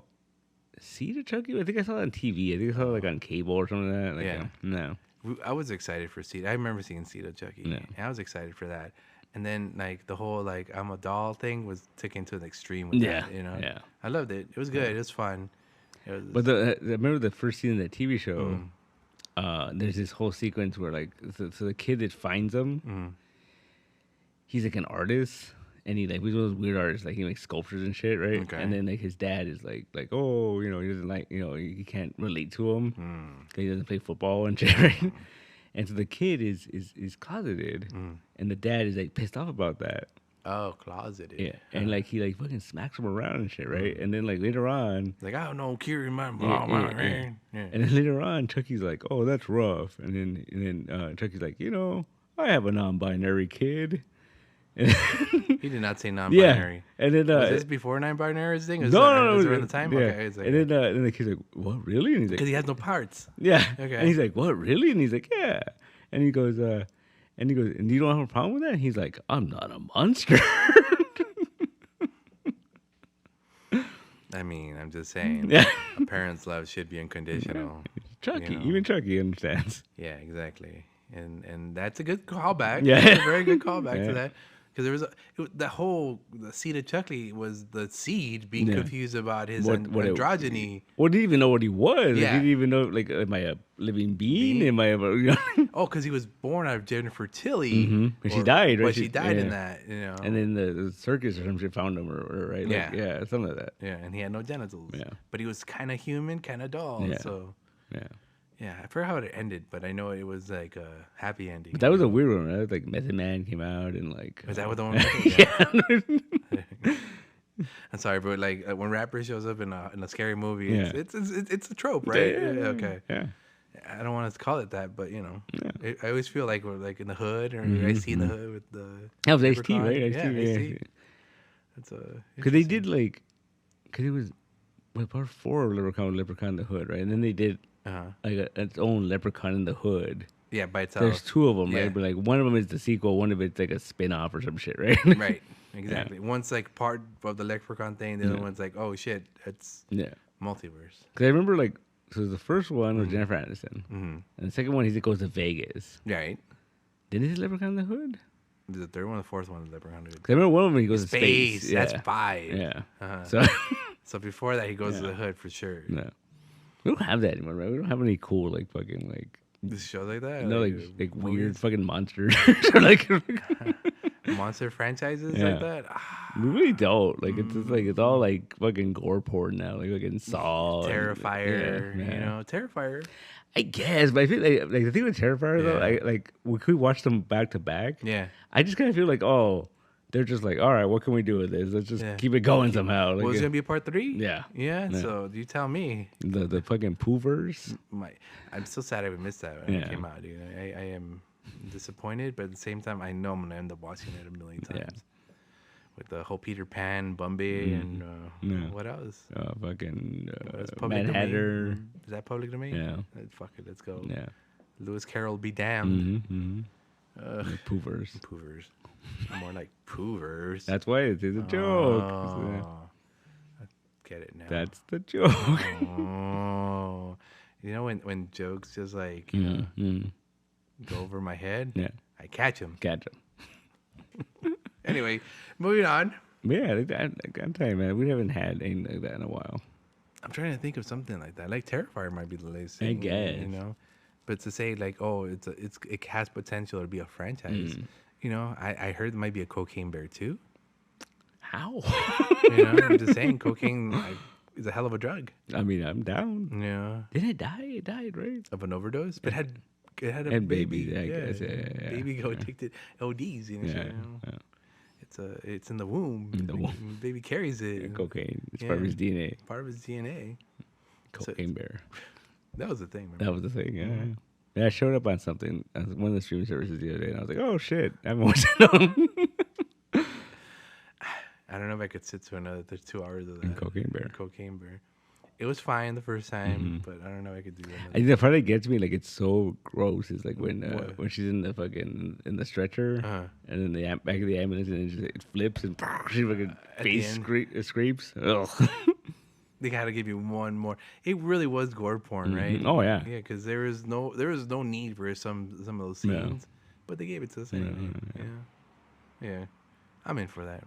B: Seed of Chucky. I think I saw it on TV. I think I saw it like on cable or something like that. Like,
A: yeah.
B: No.
A: I was excited for Seed. I remember seeing Seed of Chucky.
B: Yeah.
A: And I was excited for that. And then like the whole like I'm a doll thing was taken to an extreme with that, you know.
B: Yeah.
A: I loved it. It was good. It was fun.
B: But I remember the first scene of that TV show. There's this whole sequence where like so the kid that finds him, he's like an artist, and he's one of those weird artists, like he makes sculptures and shit, right?
A: Okay.
B: And then like his dad is like oh, you know, he doesn't like, you know, he can't relate to him because he doesn't play football and shit, right? And so the kid is closeted, and the dad is like pissed off about that.
A: Oh, closeted.
B: Yeah, and like he like fucking smacks him around and shit, right? And then like later on,
A: like I don't know, Kiri, my
B: and then later on, Chucky's like, oh, that's rough, and then Chucky's like, you know, I have a non-binary kid.
A: He did not say non-binary.
B: Yeah, and then
A: was this before non-binary thing?
B: No,
A: was around the time.
B: Yeah.
A: Okay, like,
B: and then the kid's like, what, really? And he's like,
A: because he has no parts.
B: Yeah.
A: Okay.
B: And he's like, what, really? And he's like, yeah. And he goes, and you don't have a problem with that? And he's like, I'm not a monster.
A: I mean, I'm just saying.
B: Yeah.
A: A parent's love should be unconditional.
B: Chucky,
A: you know?
B: even Chucky understands.
A: Yeah, exactly. And that's a good callback.
B: Yeah.
A: That's a very good callback to that. Because there was the seed of Chucky was the seed being confused about his androgyny.
B: Well, didn't even know what he was.
A: Yeah.
B: Like, he didn't even know, like, am I a living being? Am I
A: Oh, because he was born out of Jennifer Tilly.
B: But she died, right?
A: But she died in that, you know.
B: And then the circus or some shit found him, or right? Like, yeah, something like that.
A: Yeah, and he had no genitals.
B: Yeah.
A: But he was kind of human, kind of doll.
B: Yeah.
A: So.
B: Yeah.
A: Yeah, I forgot how it ended, but I know it was like a happy ending.
B: But that was a weird one, right? Like Method Man came out and like.
A: Was that what the one? Yeah. I'm sorry, but like when rapper shows up in a scary movie, it's a trope, right?
B: Yeah.
A: Okay.
B: Yeah.
A: I don't want to call it that, but you know, I always feel like we're like in the hood, or I see in the hood with the.
B: That was Ice-T, right?
A: Ice-T. That's
B: because they did like, because it was part 4 of Leprechaun in the Hood, right? And then they did. Like its own Leprechaun in the Hood.
A: Yeah, by itself.
B: There's 2 of them, right? But like one of them is the sequel, one of it's like a spin-off or some shit, right?
A: Right, exactly. One's like part of the Leprechaun thing, the other one's like, oh shit, it's multiverse.
B: Because I remember like, so the first one was Jennifer Aniston, and the second one he goes to Vegas.
A: Right.
B: Didn't he Leprechaun in the Hood?
A: The third one, the fourth one, Leprechaun in the Hood.
B: Because I remember one of them he goes to space.
A: That's 5.
B: Yeah.
A: So before that he goes to the hood for sure.
B: No. We don't have that anymore, right? We don't have any cool like fucking like
A: this show like that.
B: No, like weird fucking monsters like
A: monster franchises like that.
B: We really don't. Like it's just like it's all like fucking gore porn now. Like fucking Saw,
A: Terrifier. You know, Terrifier.
B: I guess, but I feel like the thing with Terrifier though, like we could watch them back to back.
A: Yeah.
B: I just kind of feel like they're just like, all right, what can we do with this? Let's just
A: Yeah.
B: keep it going somehow. Like,
A: Was it gonna be a part 3?
B: yeah.
A: Yeah.
B: Yeah.
A: So you tell me.
B: The fucking poovers.
A: I'm so sad I missed that when
B: Yeah.
A: it came out, dude. I am disappointed, but at the same time, I know I'm gonna end up watching it a million times.
B: Yeah.
A: With the whole Peter Pan, Bumby, and what else?
B: Fucking
A: That's public
B: Mad
A: domain.
B: Hatter.
A: Is that public domain?
B: Yeah.
A: Fuck it, let's go.
B: Yeah.
A: Lewis Carroll be damned.
B: The poovers.
A: Poovers. More like poovers.
B: That's why it's a joke.
A: Oh, I get it now.
B: That's the joke.
A: Oh, you know when jokes just like go over my head.
B: Yeah.
A: I catch them.
B: Catch 'em.
A: Anyway, moving on.
B: Yeah, I'm telling you, man, we haven't had anything like that in a while.
A: I'm trying to think of something like that. Like Terrifier might be the latest
B: I
A: thing,
B: guess.
A: you know. But to say like, oh, it has potential to be a franchise. You know, I heard there might be a Cocaine Bear too.
B: How?
A: You know, I'm just saying, cocaine is a hell of a drug.
B: I mean, I'm down.
A: Yeah,
B: Didn't it die? It died, right?
A: of an overdose, but it had a
B: And
A: baby.
B: babies, I guess. Yeah.
A: Baby go addicted. ODs, you know.
B: Yeah.
A: You know?
B: Yeah.
A: It's in the womb.
B: In the womb.
A: Baby carries it.
B: Cocaine. It's
A: Yeah.
B: part of his DNA.
A: Part of his DNA.
B: Cocaine bear.
A: That was the thing. Remember?
B: That was the thing. Yeah. Yeah, I showed up on something, on one of the streaming services the other day, and I was like, "Oh shit, I haven't watched it on."
A: I don't know if I could sit through another 2 hours of that.
B: Cocaine Bear.
A: Cocaine Bear. It was fine the first time, but I don't know if I could do that.
B: I think the part that gets me, like, it's so gross. Is like when
A: What?
B: she's in the fucking in the stretcher, and then the back of the ambulance, and it flips, and she fucking
A: At the
B: face
A: end.
B: scrapes. Ugh.
A: They gotta give you one more. It really was gore porn, right?
B: Oh, yeah.
A: Yeah, because there was no need for some of those
B: Yeah.
A: scenes, but they gave it to us anyway. Yeah. I'm in for that.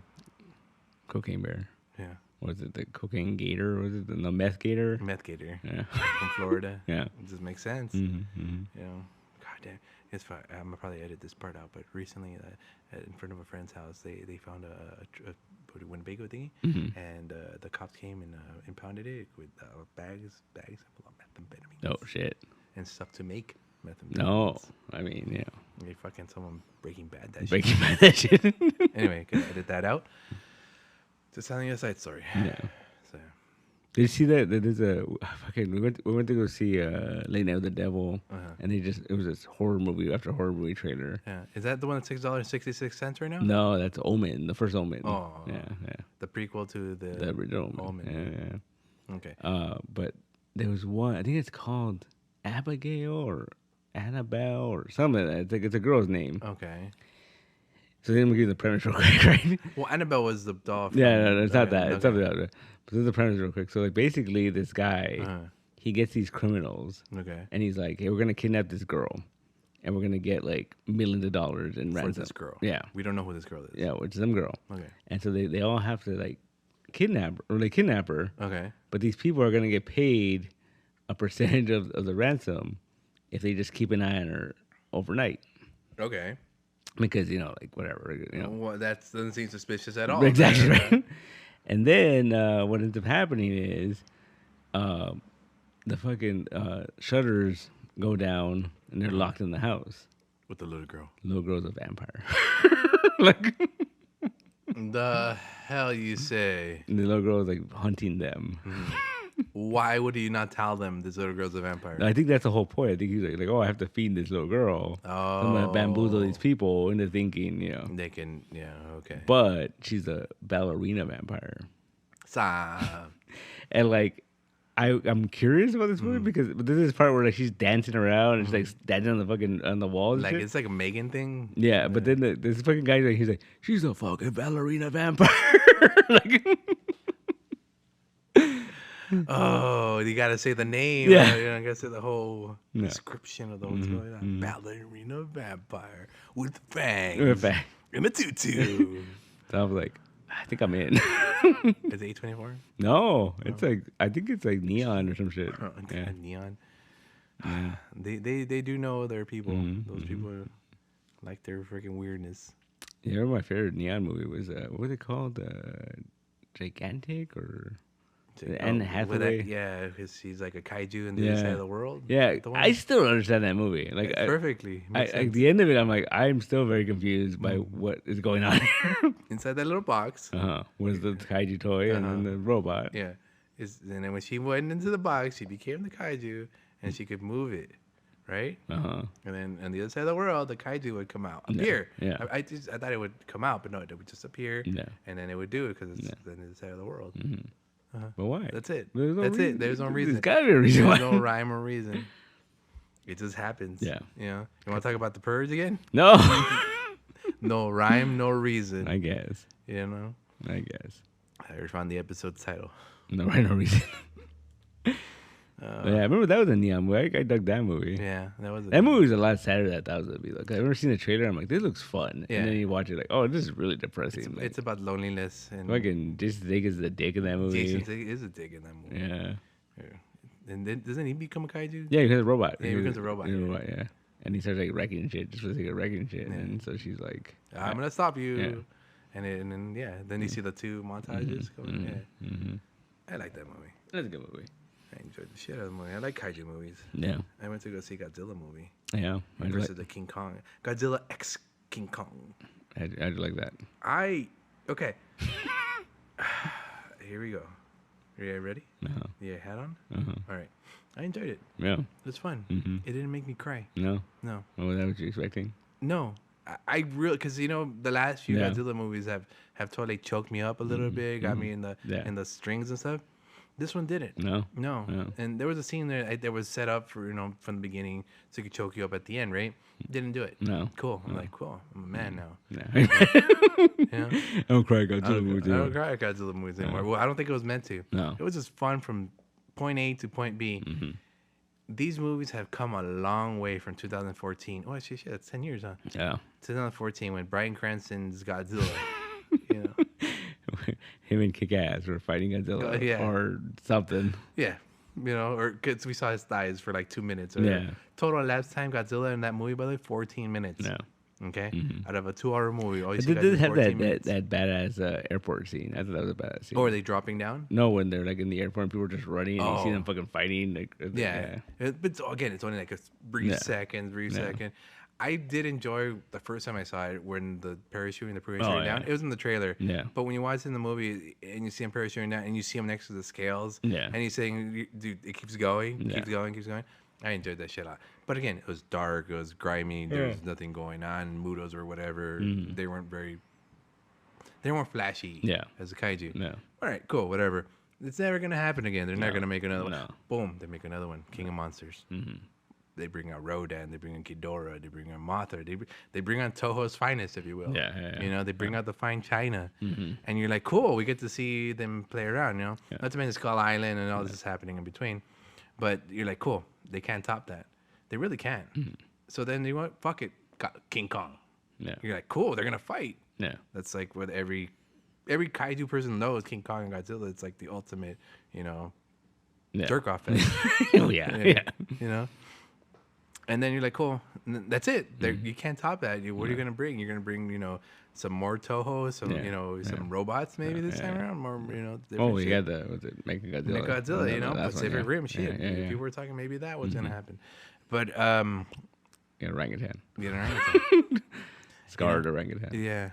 B: Cocaine Bear.
A: Yeah.
B: Was it the cocaine gator? Was it the meth gator?
A: Meth gator
B: Yeah.
A: from Florida.
B: Yeah.
A: It just makes sense.
B: Mm-hmm.
A: You know, God damn, it's fine. I'm gonna probably edit this part out. But recently, in front of a friend's house, they found a Winnebago thingy, and the cops came and impounded it with bags full of methamphetamine.
B: Oh shit.
A: And stuff to make methamphetamine.
B: No, I mean, yeah.
A: They fucking someone Breaking Bad that
B: Breaking Bad that shit.
A: Anyway, can I edit that out? Just telling you a side story.
B: Yeah.
A: So,
B: Did you see that? There's a fucking. We went to go see Late Night with the Devil, and it was this horror movie after horror movie trailer.
A: yeah. Is that the one at $6.66 right now?
B: No, that's Omen, the first Omen.
A: Oh.
B: Yeah.
A: The prequel to
B: The original Omen.
A: Omen.
B: Yeah.
A: Okay.
B: But there was one. I think it's called Abigail or Annabelle or something. It's a girl's name.
A: Okay.
B: So then we give you the premise real quick, right?
A: Well, Annabelle was the doll. From,
B: Yeah, no, it's not that.
A: Okay.
B: It's something else. But this is the premise real quick. So like basically, this guy, he gets these criminals,
A: Okay.
B: and he's like, "Hey, we're gonna kidnap this girl, and we're gonna get like millions of dollars in
A: For
B: ransom."
A: this girl.
B: Yeah,
A: We don't know who this girl is.
B: yeah, which is some girl.
A: Okay.
B: And so they all have to like kidnap her, or they kidnap her.
A: Okay.
B: But these people are gonna get paid a percentage of the ransom if they just keep an eye on her overnight.
A: Okay.
B: Because like whatever,
A: Well, that doesn't seem suspicious at all.
B: Exactly right. And then what ends up happening is the fucking shutters go down and they're locked in the house.
A: With the little girl.
B: Little girl's a vampire. Like
A: The hell you say?
B: the little girl is like hunting them.
A: Why would you not tell them this little girl's a vampire?
B: I think that's the whole point. I think he's like, oh, I have to feed this little girl.
A: Oh.
B: I'm gonna bamboozle these people into thinking,
A: They can, yeah, okay.
B: But she's a ballerina vampire.
A: Stop.
B: And like, I'm curious about this movie because this is the part where like she's dancing around and she's like dancing on the walls. and
A: Like,
B: shit.
A: it's like a Megan thing.
B: Yeah, but then this fucking guy, he's like, she's a fucking ballerina vampire. Like,
A: Oh, you gotta say the name.
B: Yeah.
A: You gotta say the whole description of the what's going on. Ballerina vampire with fangs.
B: With fangs.
A: And a tutu.
B: so I was like, I think I'm in.
A: Is it A24?
B: No, it's like I think it's like neon or some shit. Yeah.
A: Neon. They do know their people. Those people like their freaking weirdness.
B: Yeah, my favorite neon movie was what was it called? Gigantic or Anne Hathaway.
A: Yeah, because she's like a kaiju in the other side of the world.
B: Yeah,
A: The one?
B: I still don't understand that movie. Like
A: Perfectly. Makes
B: at
A: sense.
B: the end of it, I'm like, I'm still very confused by what is going on here.
A: Inside that little box.
B: Was the kaiju toy and then the robot.
A: Yeah. And then when she went into the box, she became the kaiju, and she could move it, right? And then on the other side of the world, the kaiju would appear.
B: Yeah.
A: I thought it would come out, but no, it would just appear.
B: Yeah.
A: And then it would do it because it's on the other side of the world.
B: But why?
A: That's it.
B: There's no
A: That's
B: reason.
A: it. There's no reason.
B: There's gotta be a reason
A: There's
B: why.
A: no rhyme or reason. It just happens.
B: Yeah.
A: You know. You want to talk about the purge again?
B: No.
A: No rhyme, no reason.
B: I guess.
A: You know.
B: I guess.
A: I found the episode title.
B: No rhyme, no reason. Yeah, I remember that was a neon movie. I dug that movie.
A: Yeah,
B: That movie was a lot sadder than I thought it was gonna be. Like I remember seeing the trailer, I'm like, this looks fun.
A: Yeah.
B: And then you watch it, like, oh, this is really depressing.
A: It's about loneliness and
B: fucking Jason Sudeikis is a dick in that movie.
A: Jason Sudeikis is a dick in that movie.
B: Yeah.
A: And then doesn't he become a kaiju?
B: Yeah, because a robot.
A: Yeah, he becomes a robot.
B: He's a robot, yeah. And he starts like wrecking shit, just for the sake of wrecking shit.
A: Yeah.
B: And so she's like,
A: I'm gonna stop you.
B: Yeah.
A: And then you see the two montages going. Yeah. I like that movie.
B: that's a good movie.
A: I enjoyed the shit out of the movie. I like kaiju movies.
B: Yeah.
A: I went to go see Godzilla movie
B: Yeah.
A: versus the King Kong. Godzilla X King Kong.
B: I like that.
A: Okay. Here we go. Are you ready?
B: Uh-huh.
A: Yeah, hat on?
B: Uh-huh.
A: All right. I enjoyed it.
B: Yeah.
A: It was fun.
B: Mm-hmm.
A: It didn't make me cry.
B: No?
A: No.
B: Oh, was that what you expecting?
A: No. I really, because the last few
B: Yeah.
A: Godzilla movies have totally choked me up a little bit, got me in the strings and stuff. This one didn't.
B: No.
A: No. And there was a scene there that was set up for from the beginning so it could choke you up at the end, right? Didn't do it.
B: No.
A: Cool. I'm like, cool. I'm a man now.
B: No.
A: Yeah.
B: I don't cry Godzilla movies.
A: I don't cry at Godzilla movies anymore. Well, I don't think it was meant to.
B: No.
A: It was just fun from point A to point B. These movies have come a long way from 2014. Oh, shit, that's 10 years, huh?
B: Yeah.
A: 2014 when Bryan Cranston's Godzilla, you know.
B: Him and Kick-Ass were fighting Godzilla or something.
A: Yeah. You know, or because we saw his thighs for like 2 minutes. Or
B: Yeah.
A: Total elapsed time Godzilla in that movie, by the way, 14 minutes.
B: No.
A: Okay? Out of a 2-hour movie. All you
B: But
A: see
B: they did
A: guys
B: have
A: in 14 minutes.
B: that badass airport scene. I thought that was a badass scene.
A: Oh, are they dropping down?
B: No, when they're like in the airport and people are just running and you see
A: Oh.
B: them fucking fighting. Like,
A: Yeah. But again, it's only like a brief second. I did enjoy the first time I saw it when the parachuting down. It was in the trailer.
B: Yeah.
A: But when you watch it in the movie and you see him parachuting down and you see him next to the scales,
B: Yeah.
A: and he's saying, dude, it keeps going,
B: Yeah.
A: keeps going. I enjoyed that shit a lot. But again, it was dark, it was grimy, there was nothing going on, Mudos or whatever. They weren't flashy as a kaiju.
B: No.
A: All right, cool, whatever. It's never going to happen again. They're not going to make another one.
B: No.
A: Boom, they make another one. King of Monsters. They bring out Rodan, they bring in Ghidorah, they bring out Mothra, they bring on Toho's finest, if you will.
B: Yeah.
A: You know, they bring out the fine china, and you're like, cool, we get to see them play around. You know, not to mention Skull Island and all this is happening in between, but you're like, cool, they can't top that. They really can't. So then you want fuck it, King Kong.
B: Yeah.
A: You're like, cool, they're gonna fight.
B: Yeah.
A: That's like what every kaiju person knows. King Kong and Godzilla. It's like the ultimate, jerk off fest.
B: Oh yeah.
A: You know. And then you're like, cool, that's it. You can't top that. What are you gonna bring? You're gonna bring, some more Toho, some robots maybe this time around, more,
B: Oh, you
A: shit.
B: got Mechagodzilla.
A: Mechagodzilla,
B: That's one,
A: Pacific Rim shit.
B: Yeah.
A: People were talking maybe that was gonna happen, but
B: Yeah, orangutan. Scarred orangutan.
A: Yeah.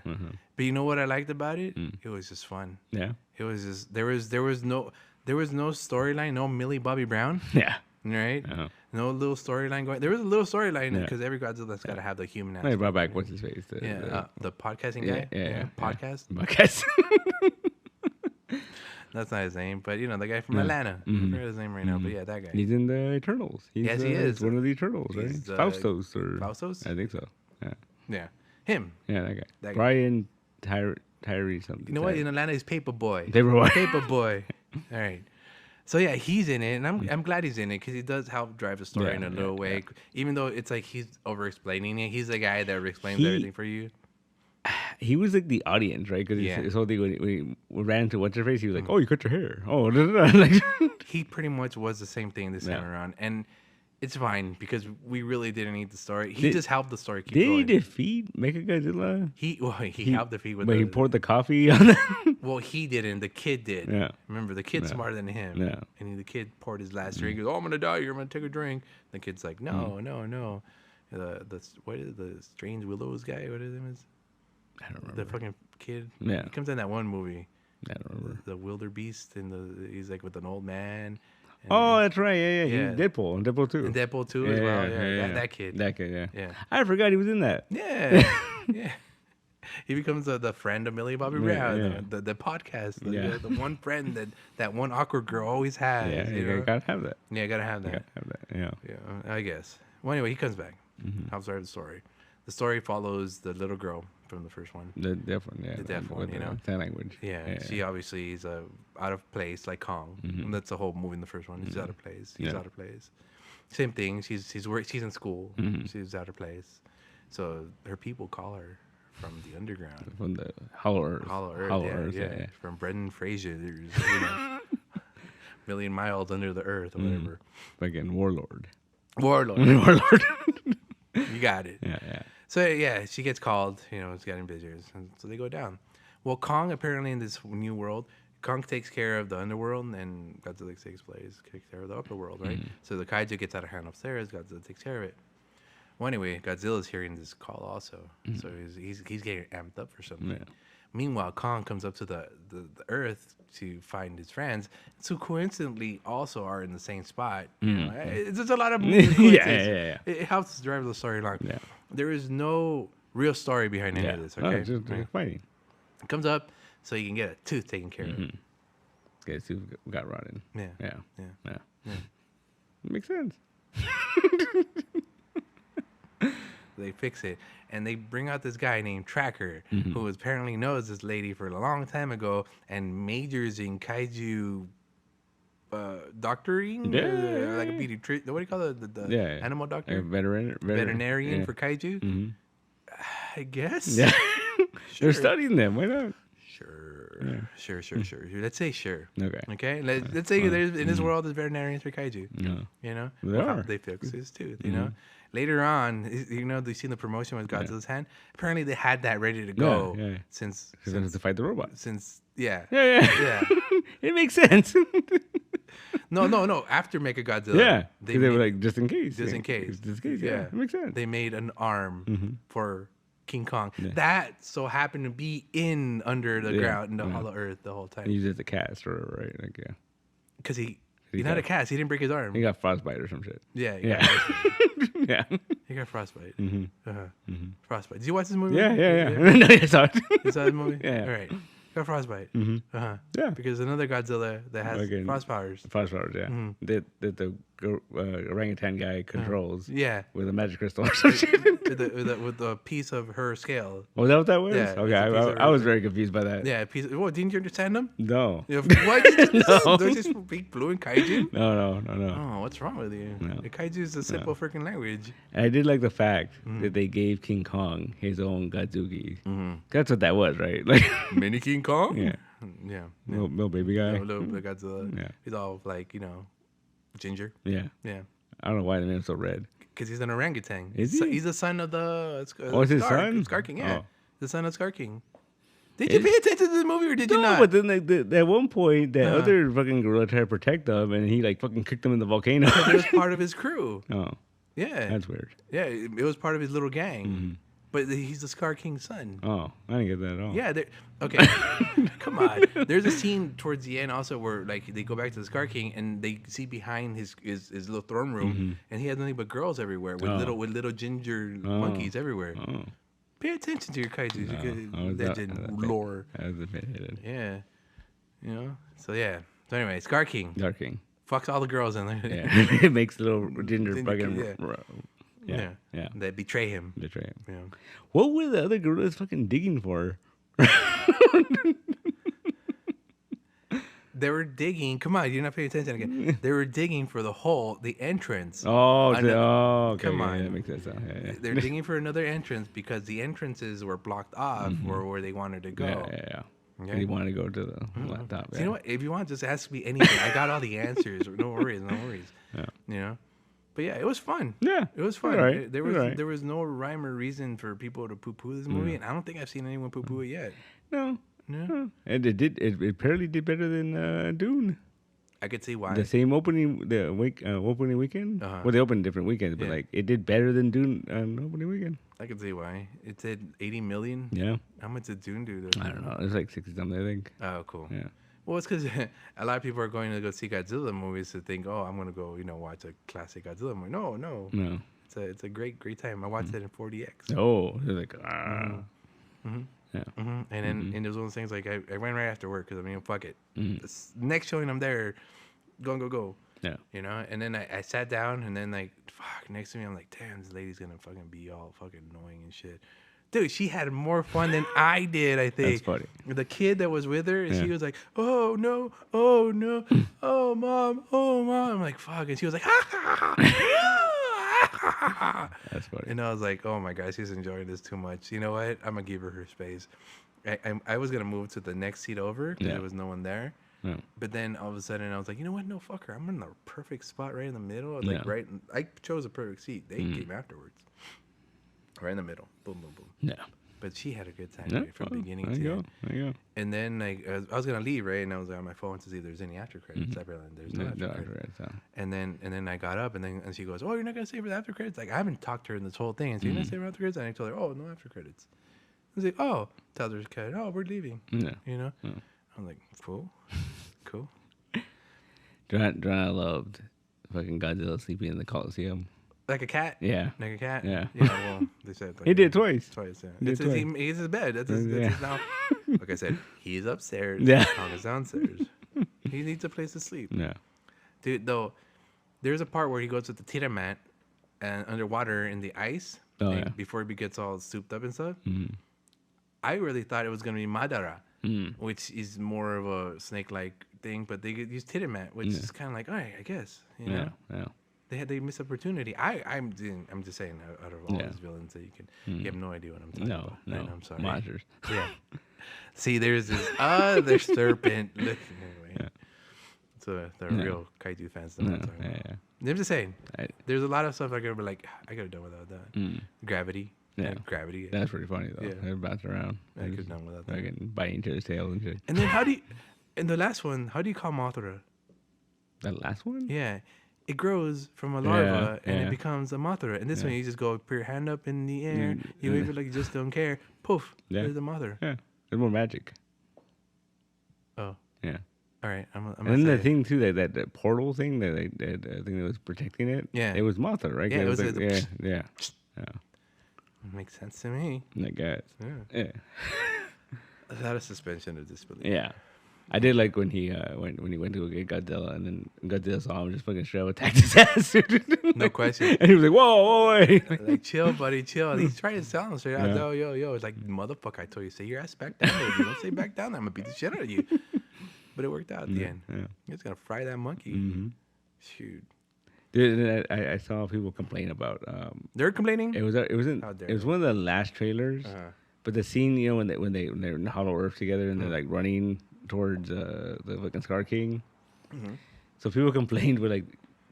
A: But you know what I liked about it? It was just fun.
B: Yeah.
A: It was just there was no storyline, no Millie Bobby Brown.
B: Yeah.
A: Right? No little storyline going. There was a little storyline because every Godzilla's got to have the human
B: They
A: aspect.
B: brought back what's his face?
A: The podcasting guy. Podcast.
B: Podcast.
A: That's not his name, but the guy from Atlanta. I forget his name right now, but yeah, that guy.
B: He's in the Eternals.
A: Yes, he is.
B: He's one of the Eternals, right?
A: He's,
B: Faustos or
A: Faustos?
B: I think so. Yeah.
A: Yeah, him.
B: Yeah, that guy.
A: That guy.
B: Brian Tyree something.
A: You know what? In Atlanta, he's Paperboy.
B: Paperboy.
A: Paperboy. All right. So yeah, he's in it, and I'm glad he's in it because he does help drive the story in a little way. Yeah. Even though it's like he's over-explaining it, he's the guy that explains everything for you.
B: He was like the audience, right? Because his whole thing when we ran into what's her face, he was like, "Oh, you cut your hair." Oh, like
A: he pretty much was the same thing this time around, and It's fine because we really didn't need the story. He just helped the story keep
B: Did
A: going.
B: he defeat Mechagodzilla?
A: He helped defeat with
B: But he poured the coffee on them.
A: Well, he didn't. The kid did.
B: Yeah.
A: Remember, the kid's smarter than him.
B: Yeah.
A: And the kid poured his last drink. He goes, "Oh, I'm gonna die here. I'm gonna take a drink." The kid's like, "No, no." What is the Strange Willows guy? What his name is?
B: I don't remember.
A: The fucking kid.
B: Yeah.
A: He comes in that one movie.
B: I don't remember.
A: The Wildebeest, and he's like with an old man.
B: Oh, that's right. Yeah.
A: Yeah.
B: He's Deadpool. And Deadpool 2.
A: And Deadpool 2 as well. Yeah. That kid.
B: That kid, yeah.
A: Yeah.
B: I forgot he was in that.
A: Yeah. Yeah. He becomes the friend of Millie Bobby Brown,
B: yeah.
A: the podcast,
B: Yeah.
A: the one friend that one awkward girl always has.
B: Yeah,
A: you
B: you
A: know?
B: gotta have that.
A: Yeah, gotta have that.
B: Yeah.
A: Yeah, I guess. Well, anyway, he comes back. I'm sorry, the story. The story follows the little girl from the first one.
B: The deaf one, yeah.
A: The deaf one,
B: with
A: you
B: the
A: know?
B: sign language.
A: Yeah, she obviously is out of place, like Kong. And that's the whole movie in the first one. He's out of place. He's out of place. Same thing. She's in school. She's out of place. So her people call her from the underground.
B: From the Hollow Earth.
A: Hollow Earth,
B: Hollow Earth, yeah.
A: From Brendan Fraser's, million miles under the earth or whatever.
B: Fucking Warlord.
A: Warlord. You got it.
B: Yeah.
A: So yeah, she gets called. It's getting busier, and so they go down. Well, Kong apparently in this new world, Kong takes care of the underworld, and Godzilla takes care of the upper world, right? So the kaiju gets out of hand upstairs. Godzilla takes care of it. Well, anyway, Godzilla's hearing this call also, so he's getting amped up for something.
B: Yeah.
A: Meanwhile, Kong comes up to the Earth to find his friends, who coincidentally also are in the same spot. It's just a lot of
B: yeah.
A: It helps drive the story along.
B: Yeah.
A: There is no real story behind any of this. Okay,
B: just fighting.
A: comes up so you can get a tooth taken care of.
B: Okay, so we got rotten.
A: Yeah.
B: Makes sense.
A: They fix it, and they bring out this guy named Tracker, who apparently knows this lady for a long time ago and majors in kaiju doctoring, like a pediatric. What do you call it? The animal doctor, veterinarian for kaiju. I guess.
B: Yeah, they're studying them. Why not?
A: Sure. Let's say sure.
B: Okay.
A: Let's say there's in this world there's veterinarians for kaiju.
B: Yeah. There are.
A: They fix his tooth. Later on, they've seen the promotion with Godzilla's hand. Apparently, they had that ready to go since
B: to fight the robot.
A: Yeah.
B: It makes sense.
A: No. After Mechagodzilla,
B: Yeah, they were like just in case.
A: Just in case.
B: Yeah, it makes sense.
A: They made an arm for King Kong that so happened to be under the ground in the hollow earth the whole time.
B: He used it as a cast or whatever, right? Like
A: because he's not a cast. He didn't break his arm.
B: He got frostbite or some shit.
A: Yeah.
B: Yeah.
A: He got frostbite. Frostbite. Did you watch this movie?
B: Yeah. No, I saw it.
A: You saw this movie?
B: Yeah.
A: All right. Got frostbite.
B: Yeah.
A: Because another Godzilla that has frost powers.
B: Frost powers, yeah. That the orangutan guy controls.
A: Yeah.
B: With a magic crystal or some shit.
A: with a piece of her scale.
B: Oh, is that what that was?
A: Yeah,
B: Okay, I was very confused by that.
A: Yeah, didn't you understand them?
B: No.
A: Why did you don't you speak blue in kaiju?
B: No.
A: Oh, what's wrong with you?
B: No.
A: The kaiju is a simple freaking language.
B: And I did like the fact that they gave King Kong his own Godzuki. That's what that was, right? Like
A: Mini King Kong?
B: Yeah. Little baby guy.
A: Little Godzilla.
B: Yeah.
A: He's all like, ginger.
B: Yeah.
A: Yeah.
B: I don't know why the name's so red.
A: Because he's an orangutan.
B: Is he?
A: He's the son of the.
B: It's his son?
A: Scar King, yeah.
B: Oh.
A: The son of Scar King. Did you pay attention to the movie or did you not?
B: But then at one point, that other fucking gorilla tried to protect him, and he like fucking kicked him in the volcano.
A: It was part of his crew.
B: Oh,
A: yeah.
B: That's weird.
A: Yeah, it was part of his little gang. But he's the Scar King's son.
B: Oh, I didn't get that at all.
A: Yeah, okay. Come on. There's a scene towards the end also where like they go back to the Scar King and they see behind his little throne room and he has nothing but girls everywhere with little ginger monkeys everywhere. Oh. Pay attention to your kaiju legend lore.
B: I was a bit hidden.
A: Yeah. So anyway, Scar King.
B: Scar King.
A: Fucks all the girls in there.
B: Yeah. It makes little ginger fucking.
A: Yeah. They betray him.
B: Yeah.
A: Yeah.
B: What were the other gorillas fucking digging for?
A: They were digging. Come on, you're not paying attention again. They were digging for the entrance.
B: Okay.
A: Come on.
B: That makes sense. Yeah.
A: They're digging for another entrance because the entrances were blocked off or where they wanted to go.
B: Yeah. Okay. He wanted to go to the laptop.
A: So you know what? If you want, just ask me anything. I got all the answers. No worries.
B: Yeah.
A: But But yeah, it was fun.
B: Yeah,
A: It was fun.
B: alright.
A: There was no rhyme or reason for people to poo poo this movie, and I don't think I've seen anyone poo poo it yet.
B: No.
A: No.
B: No. And it apparently did better than Dune.
A: I could see why.
B: The same opening weekend.
A: Uh-huh.
B: Well, they opened different weekends, but
A: Yeah.
B: like it did better than Dune on opening weekend.
A: I could see why. It said 80 million.
B: Yeah.
A: How much did Dune do? Though?
B: I don't know. It was like 60 something, I think.
A: Oh, cool.
B: Yeah.
A: Well, it's because a lot of people are going to go see Godzilla movies to think, oh, I'm gonna go, watch a classic Godzilla movie. No.
B: No.
A: It's a great time. I watched it in 4DX.
B: Oh, they're like ah.
A: Mm-hmm.
B: Yeah.
A: Mm-hmm. And then and there was one of those things like I went right after work because fuck it.
B: Mhm.
A: This next showing I'm there, go.
B: Yeah.
A: And then I sat down and then like fuck next to me I'm like damn this lady's gonna fucking be all fucking annoying and shit. Dude, she had more fun than I did. I think.
B: That's funny.
A: The kid that was with her,
B: Yeah.
A: she was like, "Oh no, oh mom." I'm like, "Fuck!" And she was like, "Ha ha ha."
B: That's funny.
A: And I was like, "Oh my god, she's enjoying this too much." You know what? I'm gonna give her space. I was gonna move to the next seat over because
B: Yeah.
A: there was no one there.
B: Yeah.
A: But then all of a sudden I was like, you know what? No, fuck her. I'm in the perfect spot right in the middle. I was like,
B: Yeah.
A: I chose a perfect seat. They came afterwards. Right in the middle. Boom, boom, boom.
B: Yeah.
A: But she had a good time
B: Yeah.
A: right, from beginning
B: there
A: to
B: you
A: end.
B: go. There you go.
A: And then I was gonna leave, right? And I was on my phone to see if there's any after credits. Apparently, there's no after credits. And then I got up, and she goes, "Oh, you're not gonna stay for the after credits?" Like I haven't talked to her in this whole thing, and she's not stay for after credits. And I told her, "Oh, no after credits." I was like, "Oh," tells her cut. "Oh, we're leaving."
B: Yeah.
A: I'm like, "Cool, cool."
B: Joanna loved fucking Godzilla sleeping in the Coliseum.
A: Like a cat.
B: Yeah.
A: Like a cat.
B: Yeah.
A: Yeah. Well, they said like,
B: He did twice.
A: Twice. Yeah.
B: He did
A: It's his,
B: twice.
A: he's his bed. That's his now. Like I said, he's upstairs.
B: Yeah.
A: Kong is downstairs. He needs a place to sleep.
B: Yeah.
A: Dude, though, there's a part where he goes with the tita mat and underwater in the ice
B: Oh,
A: and
B: yeah.
A: before he gets all souped up and stuff.
B: Mhm.
A: I really thought it was going to be Madara,
B: Mm.
A: which is more of a snake-like thing, but they use tita mat, which is kind of like, all right, I guess. You know?
B: Yeah. Yeah.
A: They missed opportunity. I'm just saying, out of all
B: Yeah.
A: these villains that you have no idea what I'm talking
B: No.
A: about.
B: No.
A: I know, I'm sorry.
B: Monsters.
A: Yeah. See, there's this other serpent. Look, anyway. So the real kaiju fans know what I'm talking about.
B: Yeah.
A: I'm just saying,
B: I-
A: there's a lot of stuff I could be like, I could have done without that.
B: Mm.
A: Gravity.
B: Yeah.
A: Gravity.
B: That's pretty funny though.
A: Yeah.
B: They're bouncing around.
A: I could have done without that.
B: Fucking biting to his tail and shit.
A: And then how do you, in the last one, how do you call Mothra?
B: That last one?
A: Yeah. It grows from a larva and
B: yeah.
A: it becomes a Mothra. And this one, you just go, put your hand up in the air, you
B: Yeah.
A: wave it like you just don't care. Poof.
B: Yeah.
A: There's a Mothra.
B: Yeah. There's more magic.
A: Oh.
B: Yeah.
A: All right. I'm
B: And then
A: gonna
B: the
A: say
B: thing too, that portal thing that thing that was protecting it.
A: Yeah.
B: It was Martha, right?
A: Yeah, it was
B: like,
A: the-
B: yeah.
A: it makes sense to me.
B: I guess.
A: Yeah.
B: Yeah.
A: A lot of suspension of disbelief.
B: Yeah. I did like when he when he went to go get Godzilla and then Godzilla saw him just fucking straight up attacked his ass.
A: No question.
B: And he was like, whoa, wait.
A: Like, chill, buddy, chill. He's trying to tell him straight out,
B: Yeah.
A: yo. It's like, motherfucker, I told you, say your ass back down, baby. Don't say back down. I'm going to beat the shit out of you. But it worked out at the end.
B: Yeah.
A: He's going to fry that monkey.
B: Mm-hmm.
A: Shoot.
B: Dude, and I saw people complain about
A: They're complaining?
B: it was
A: How dare
B: it was one of the last trailers, but the scene, you know, when they're in Hollow Earth together and they're like running towards the fucking Scar King.
A: Mm-hmm.
B: So people complained where like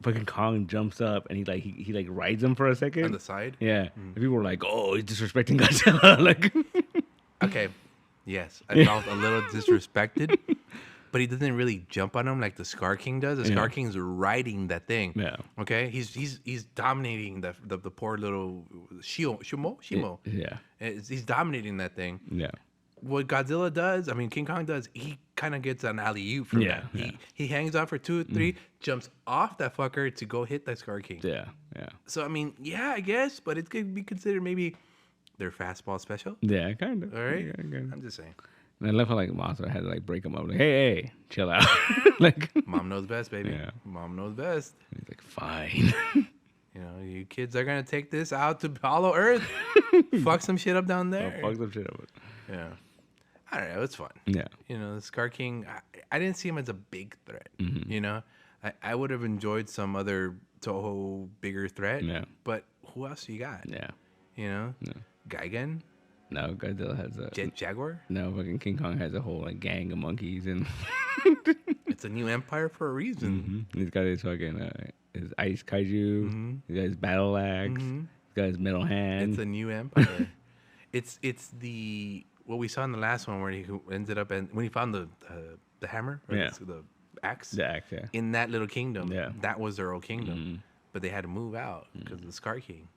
B: fucking Kong jumps up and he like rides him for a second
A: On the side?
B: Yeah, and people were like, "Oh, he's disrespecting Godzilla." Like,
A: Okay. Yes. I felt a little disrespected. But he doesn't really jump on him like the Scar King does. The Scar King's riding that thing.
B: Yeah.
A: Okay? He's dominating the poor little Shimo.
B: yeah,
A: He's dominating that thing.
B: yeah,
A: What Godzilla does, I mean King Kong does, he kind of gets an alley-oop from
B: Yeah,
A: that.
B: yeah.
A: He hangs on for 2 or 3, jumps off that fucker to go hit that Scar King.
B: yeah.
A: So I mean, yeah, I guess, but it could be considered maybe their fastball special.
B: Yeah, kind of.
A: All right?
B: Yeah, kinda.
A: I'm just saying.
B: And I love how like Mothra had to like break him up, like, hey, chill out. Like,
A: Mom knows best, baby.
B: Yeah.
A: Mom knows best.
B: he's like, fine.
A: You know, you kids are gonna take this out to Hollow Earth, fuck some shit up down there.
B: Fuck some shit up.
A: Yeah, I don't know. It's fun.
B: Yeah,
A: You know, the Scar King. I didn't see him as a big threat.
B: Mm-hmm.
A: You know, I would have enjoyed some other Toho bigger threat.
B: Yeah.
A: But who else you got?
B: yeah.
A: You know, Gigan,
B: No, Godzilla has a
A: Jet Jaguar.
B: No, fucking King Kong has a whole like gang of monkeys and
A: It's a new empire for a reason.
B: he's got his fucking his ice kaiju. He's got his battle axe. He's got his metal hand.
A: It's a new empire. it's the what we saw in the last one where he ended up and when he found the hammer, or the axe.
B: The axe, yeah.
A: In that little kingdom,
B: Yeah.
A: that was their old kingdom, but they had to move out because of the Scar King.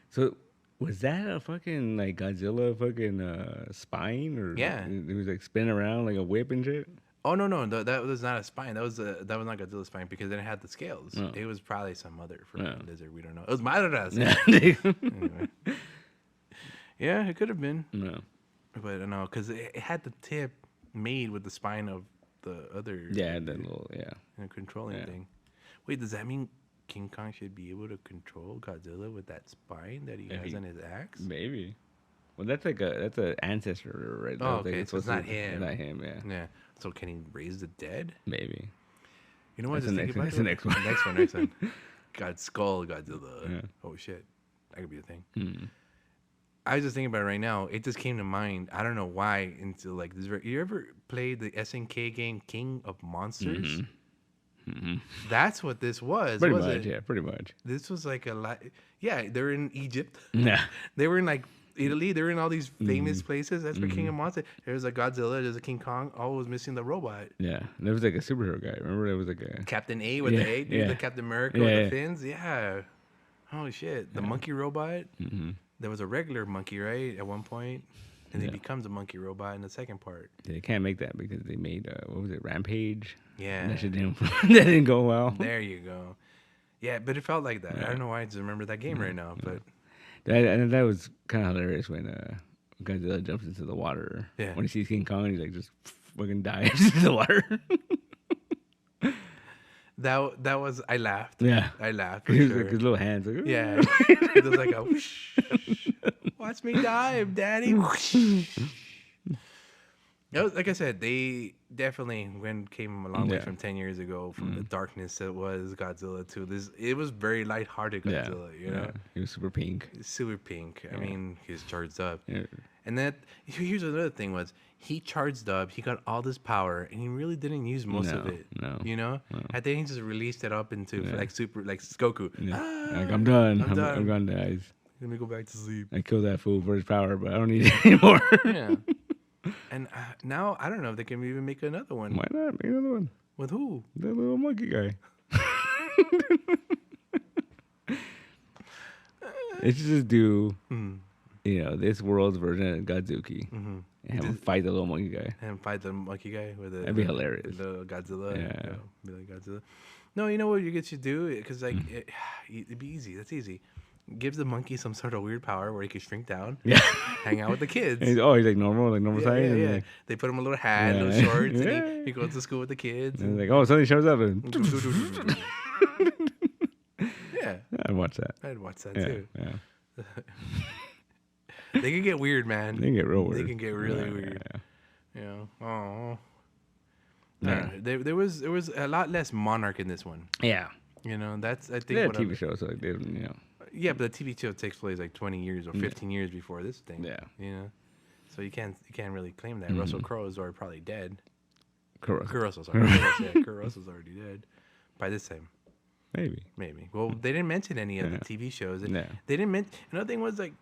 B: So was that a fucking like Godzilla fucking spine or it was like spinning around like a whip and shit?
A: Oh no, that was not a spine. That was not Godzilla's spine because it had the scales.
B: Oh.
A: It was probably some other lizard. We don't know. It was Madras. Anyway. Yeah, it could have been.
B: No.
A: But no, because it had the tip made with the spine of the other.
B: Yeah, that little
A: controlling thing. Wait, does that mean King Kong should be able to control Godzilla with that spine that he has on his axe?
B: Maybe. Well, that's an ancestor, right?
A: Oh, okay, so it's not him.
B: Not him, yeah.
A: Yeah. So can he raise the dead?
B: Maybe.
A: You know what?
B: That's the next one.
A: Next one. God, Skull Godzilla. Yeah. Oh shit, that could be a thing. I was just thinking about it right now. It just came to mind. I don't know why. Until like this, you ever played the SNK game King of Monsters? That's what this was.
B: Pretty much, yeah. Pretty much.
A: This was like a lot. Yeah, they're in Egypt.
B: Yeah.
A: They were in like Italy. They were in all these famous places. That's where King of Monsters. There's a Godzilla. There's a King Kong. All was missing the robot.
B: Yeah, there was like a superhero guy. Remember, there was like a
A: Captain A with the A, the Captain America with the fins. Yeah. Holy shit! The monkey robot. There was a regular monkey, right, at one point, and he becomes a monkey robot in the second part.
B: They can't make that because they made what was it, Rampage?
A: Yeah,
B: and that shit didn't go well.
A: There you go. Yeah, but it felt like that. I don't know why I just remember that game right now, but
B: that was kind of hilarious when Godzilla jumps into the water.
A: Yeah,
B: when he sees King Kong, he's like just fucking dives into the water.
A: That was I laughed.
B: Yeah,
A: I laughed.
B: He was like his little hands. Like,
A: yeah, it was like a whoosh. Watch me dive, Daddy. Like I said, they definitely came a long way from 10 years ago from the darkness that was Godzilla to this. It was very lighthearted Godzilla, you know.
B: He was super pink.
A: Super pink. I mean, he was charged up. Yeah. And that here's another thing was he charged up. He got all this power, and he really didn't use most of it.
B: No,
A: you know. I think he just released it up into like Goku.
B: Yeah. Like I'm done. I'm done, guys.
A: Let me go back to sleep.
B: I killed that fool for his power, but I don't need it anymore.
A: Yeah. And now I don't know if they can even make another one.
B: Why not make another one?
A: With who?
B: The little monkey guy. They should just do, this world's version of Godzuki. And have him fight the little monkey guy.
A: And fight the monkey guy with
B: that'd be hilarious.
A: The Godzilla.
B: Yeah.
A: Be like Godzilla. No, you know what you should do? Because like it'd be easy. That's easy. Gives the monkey some sort of weird power where he can shrink down. Yeah. Hang out with the kids.
B: He's like normal size.
A: Yeah. Like, they put him a little hat, little shorts, and he goes to school with the kids.
B: And like, somebody shows up and
A: yeah.
B: I'd watch that.
A: I'd watch that too.
B: Yeah.
A: They can get weird, man.
B: They can get real weird.
A: They can get really weird.
B: Yeah.
A: You know. Oh. Yeah. There was a lot less monarch in this one.
B: Yeah.
A: You know, that's I think
B: they had TV shows, so like they didn't,
A: Yeah, but the TV show takes place like 20 years or 15 years before this thing.
B: Yeah.
A: You know, so you can't really claim that. Russell Crowe's are probably dead.
B: Kurt
A: Russell's already dead by this time. Maybe. Well, they didn't mention any of the TV shows. They didn't mention. Another thing was like,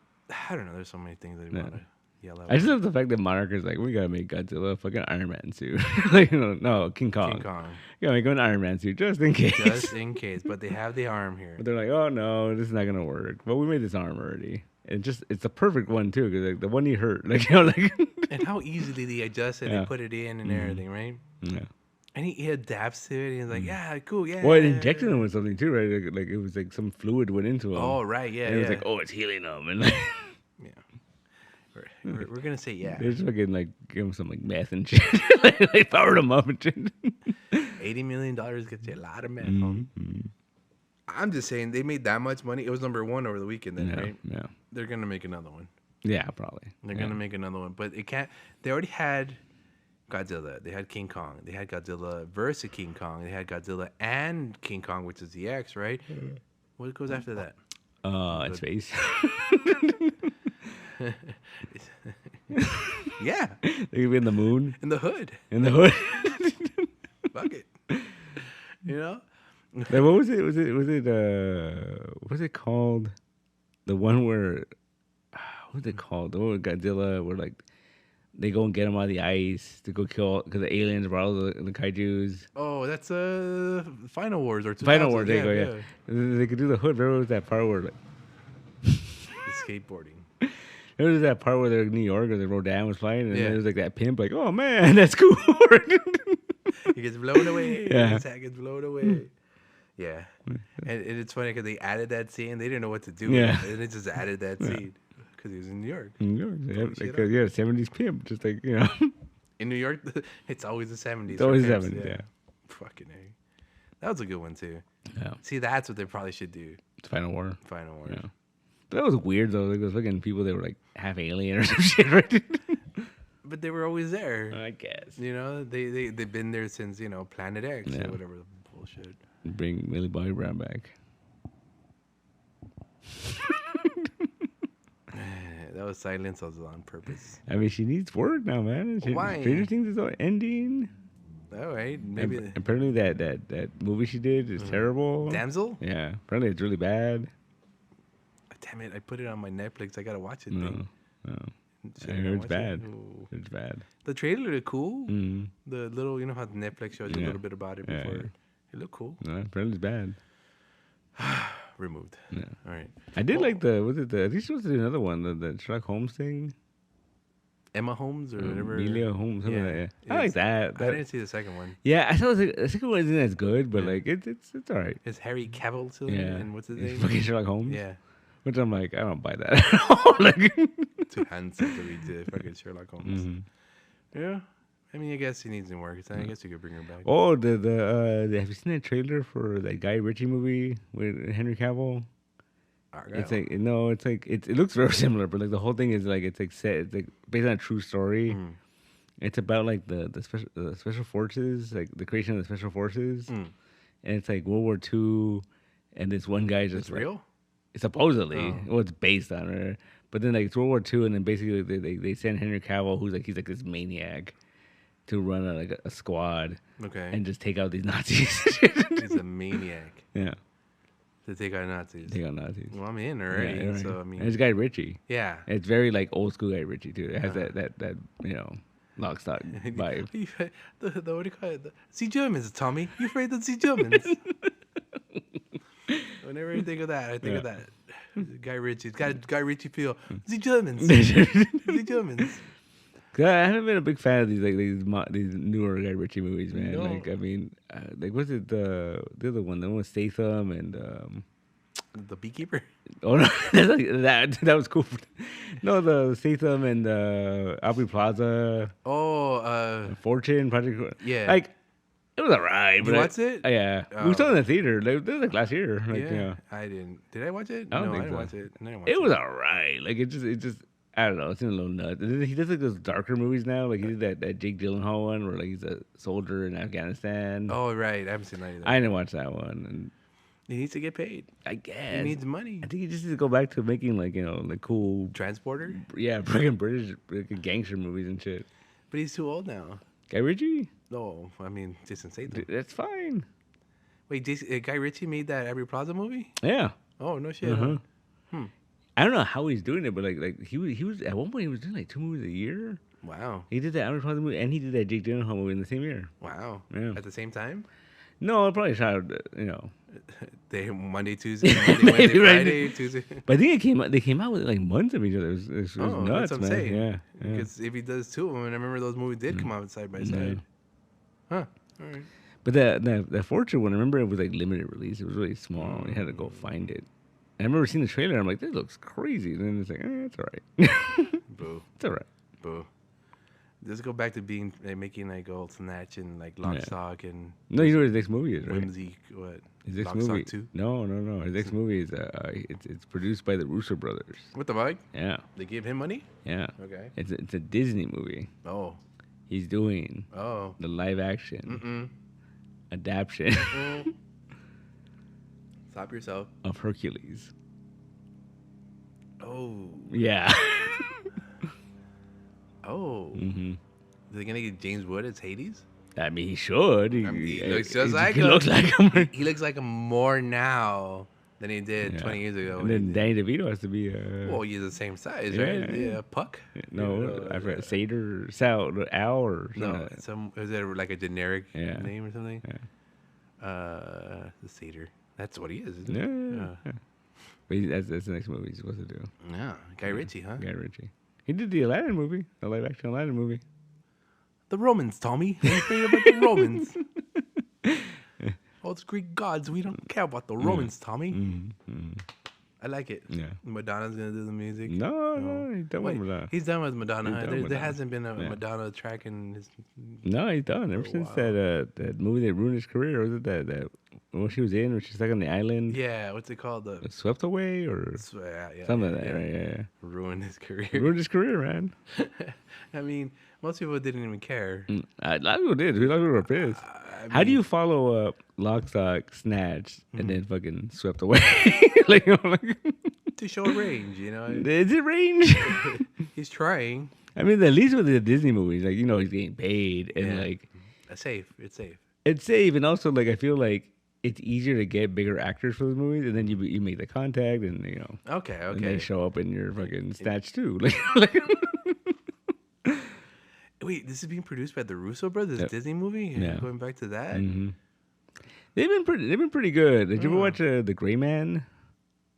A: I don't know. There's so many things they want to yell out.
B: I just love the fact that Monarch is like, we gotta make Godzilla a fucking Iron Man suit. Like, no, King Kong. You gotta make an Iron Man suit just in case.
A: Just in case, but they have the arm here.
B: But they're like, oh no, this is not gonna work. But we made this arm already. It's the perfect one too, because like the one he hurt,
A: and how easily they adjust it and put it in and everything, right? Yeah. And he adapts to it. And he's like, yeah, cool, yeah.
B: Well, it injected him with something too, right? Like it was like some fluid went into him.
A: Oh, right, yeah.
B: And it was like, it's healing him, and like,
A: we're gonna say yeah.
B: They just fucking like give him some like meth and shit, like powered him up and shit.
A: $80 million gets you a lot of meth. I'm just saying they made that much money. It was number one over the weekend, then, right?
B: Yeah.
A: They're gonna make another one.
B: Yeah, probably.
A: They're gonna make another one, but it can't. They already had Godzilla. They had King Kong. They had Godzilla versus King Kong. They had Godzilla and King Kong, which is the X, right? What goes after that?
B: Space.
A: Yeah.
B: They could be in the moon.
A: In the hood.
B: In the hood.
A: Fuck it. You know?
B: Like, what was it? What's it called? The one where, what's it called? The one with Godzilla, where like they go and get him out of the ice to go kill because the aliens brought all the kaiju's.
A: Oh, that's Final Wars or 2000.
B: Final War, there you go. Yeah, they could do the hood. Remember, was that part where like
A: The skateboarding.
B: there was that part where they're in New York or the Rodan was flying, and
A: Yeah.
B: there was like that pimp, like, oh man, that's cool.
A: He gets blown away.
B: Yeah.
A: His hat gets blown away. Yeah. And it's funny because they added that scene. They didn't know what to do.
B: Yeah.
A: With it, and they just added that scene because he was in New York.
B: New York, they have,
A: shit
B: like, yeah, 70s pimp, just like, you know.
A: In New York, it's always the 70s.
B: It's always
A: for pimps,
B: 70s, yeah.
A: Fucking A. That was a good one, too.
B: Yeah.
A: See, that's what they probably should do.
B: It's Final War.
A: Final War.
B: Yeah. But that was weird, though. Like, those fucking people, they were like half alien or some shit, right?
A: But they were always there.
B: I guess.
A: You know, they've been there since, Planet X
B: Yeah.
A: or whatever the bullshit.
B: Bring Millie Bobby Brown back.
A: That was silence. I was on purpose.
B: I mean, she needs work now, man.
A: Why?
B: Stranger Things is ending.
A: All right. Maybe.
B: Apparently, that movie she did is terrible.
A: Damsel?
B: Yeah. Apparently, it's really bad.
A: Damn it. I put it on my Netflix. I got to watch it.
B: No.
A: Thing.
B: No.
A: Should
B: I
A: I
B: heard
A: not
B: it's
A: watch
B: bad.
A: it? Ooh.
B: It's bad.
A: The trailer looked cool.
B: Mm.
A: The little, how Netflix shows you a
B: Yeah.
A: little bit about it
B: Yeah,
A: before.
B: yeah.
A: It looked cool.
B: No, apparently, it's bad.
A: Removed.
B: Yeah.
A: All right.
B: I did like I think she was supposed to do another one, the Sherlock Holmes thing.
A: Emma Holmes or whatever.
B: Amelia Holmes, something like that. I like
A: It's-
B: that.
A: I didn't see the second one.
B: Yeah, I thought the second one isn't as good, but
A: Yeah.
B: like it's all right.
A: It's Harry Cavill still in it,
B: Yeah,
A: and what's his
B: It's
A: name?
B: fucking Sherlock Holmes.
A: Yeah.
B: Which I'm like, I don't buy that at all. Like,
A: Too handsome to read the fucking Sherlock Holmes.
B: mhm.
A: Yeah. I mean, I guess he needs some work. So I guess you could bring her back.
B: Oh, the have you seen that trailer for that Guy Ritchie movie with Henry Cavill?
A: Argyle.
B: It's like it looks very similar, but like the whole thing is like it's like set it's like based on a true story.
A: Mm.
B: It's about like the special forces, like the creation of the special forces,
A: Mm.
B: and it's like World War II, and this one guy just
A: It's
B: like,
A: real?
B: supposedly,
A: Oh.
B: well, it's based on it, but then like it's World War II, and then basically they send Henry Cavill, he's like this maniac, to run a squad
A: Okay.
B: and just take out these Nazis.
A: He's a maniac
B: Yeah,
A: to take out Nazis.
B: take out Nazis.
A: Well, I'm in already.
B: Yeah, right.
A: So, I
B: And
A: mean,
B: it's Guy Ritchie.
A: yeah.
B: It's very like old school Guy Ritchie too. It has that lock stock vibe.
A: What do you call it? See Germans, Tommy. You afraid to see Germans? Whenever I think of that, I think of that. Guy Ritchie. It's got a Guy Ritchie feel. See Germans. See Germans.
B: 'Cause I haven't been a big fan of these these newer Guy Ritchie movies, man.
A: No.
B: Like I mean, like what's it the other one? The one with Statham and
A: The Beekeeper.
B: oh no, that's like, that was cool. No, the Statham and Aubrey Plaza,
A: Oh,
B: Fortune Project.
A: yeah.
B: Like it was alright.
A: You
B: but
A: watched it?
B: Yeah,
A: Oh.
B: we saw it in the theater. Like, this was like last year. Like,
A: yeah.
B: you know,
A: I didn't. Did I watch it?
B: I don't
A: No,
B: think
A: I didn't
B: so.
A: watch it. I didn't watch
B: it was alright. Like it just. I don't know. It's in a little nuts. And then he does like those darker movies now. Like he did that Jake Gyllenhaal one where like he's a soldier in Afghanistan.
A: Oh, right. I haven't seen that either.
B: I didn't watch that one. And
A: He needs to get paid.
B: I
A: He
B: guess
A: needs money.
B: I think he just needs to go back to making like like cool,
A: Transporter?
B: freaking British like, gangster movies and shit.
A: But he's too old now.
B: Guy Ritchie,
A: No, I mean, Jason Statham.
B: that's fine.
A: Wait, Guy Ritchie made that Aubrey Plaza movie?
B: Yeah.
A: Oh, no shit.
B: Uh-huh.
A: Hmm.
B: I don't know how he's doing it, but like he was at one point he was doing like 2 movies a year.
A: Wow.
B: He did that Aubrey Plaza movie and he did that Jake Gyllenhaal movie in the same year.
A: Wow.
B: Yeah.
A: At the same time?
B: No, I probably shot
A: Monday, Tuesday, Monday, Wednesday,
B: Right.
A: Friday, Tuesday.
B: But I think they came out with like months of each other. It was
A: Oh,
B: nuts,
A: that's what I'm
B: man.
A: saying.
B: Yeah.
A: Because if he does two of them, and I remember those movies did come out side by side. Huh. All right.
B: But the Fortune one, I remember it was like limited release. It was really small. You had to go find it. And I remember seeing the trailer. I'm like, this looks crazy. And then it's like, it's all right.
A: Boo.
B: It's all right.
A: Boo. Let's go back to making like old snatch and like lock,
B: Yeah.
A: stock, and
B: No, you know what his next movie is, right?
A: whimsy. What?
B: His next
A: Lock,
B: movie.
A: Stock 2?
B: No. His next movie is it's produced by the Russo brothers.
A: What the fuck?
B: Yeah,
A: They give him money?
B: yeah.
A: Okay.
B: It's a Disney movie.
A: Oh.
B: He's doing
A: Oh.
B: the live action
A: Mm-mm.
B: adaptation
A: Mm. Stop yourself.
B: of Hercules.
A: Oh.
B: Yeah.
A: Oh.
B: hmm
A: They're gonna get James Wood as Hades?
B: I mean, he should.
A: He looks just like
B: he
A: him.
B: looks like him.
A: He looks like him more now than he did 20 years ago.
B: And then Danny DeVito has to be
A: well, he's the same size, right? Yeah, Puck.
B: No, I forgot Sater, Sal, Al, or
A: no. Is it like a generic name or something?
B: Yeah.
A: The Sater. That's what he is, isn't it?
B: Yeah. But that's the next movie he's supposed to do.
A: Yeah, Guy Ritchie, huh?
B: Guy Ritchie. He did the Aladdin movie, the live-action Aladdin movie.
A: The Romans, Tommy. Anything about the Romans? All the Greek gods. We don't care about the Romans, Tommy. I like it.
B: Yeah.
A: Madonna's gonna do the music.
B: No, he's done with Madonna.
A: He's done with Madonna. There hasn't been a Madonna track in his.
B: No, he's done ever since that movie that ruined his career. Was it that when she was in, when she's stuck on the island?
A: Yeah, what's it called? The
B: Swept Away or something like that, right? Yeah.
A: Ruined his career.
B: Ruined his career, man.
A: I mean, most people didn't even care.
B: A lot of people did. A lot of people were pissed. How do you follow up Lock, Stock, Snatch, and then fucking Swept Away?
A: To show range, you know?
B: Is it range?
A: He's trying.
B: I mean, at least with the Disney movies, like, he's getting paid. And, like...
A: It's safe. It's safe.
B: It's safe. And also, like, I feel like it's easier to get bigger actors for those movies. And then you make the contact and,
A: Okay.
B: And they show up in your fucking Snatch, too.
A: Wait, this is being produced by the Russo brothers, Disney movie?
B: Yeah.
A: Going back to that?
B: Mm-hmm. They've been pretty good. Did you ever watch The Gray Man?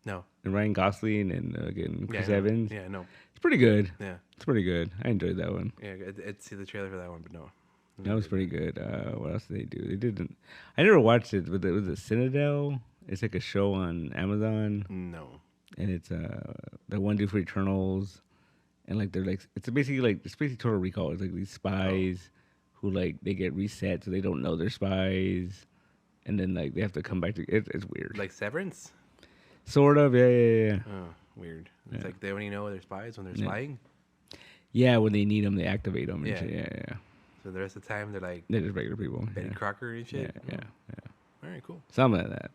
A: No.
B: And Ryan Gosling and Chris Evans?
A: Yeah, no.
B: It's pretty good.
A: Yeah.
B: It's pretty good. I enjoyed that one.
A: Yeah, I'd see the trailer for that one, but no.
B: That was pretty good. What else did they do? They didn't. I never watched it, but was it Citadel? It's like a show on Amazon.
A: No.
B: And it's the one dude for Eternals. And like they're like it's basically Total Recall. It's like these spies who like they get reset so they don't know they're spies, and then like they have to come back to it's weird.
A: Like Severance?
B: Sort of, yeah.
A: Oh, weird. It's like they only know they're spies when they're spying.
B: Yeah, when they need them, they activate them.
A: Yeah.
B: Yeah.
A: So the rest of the time they're
B: just regular people.
A: Betty Crocker and shit.
B: Yeah.
A: All right, cool.
B: Something like that.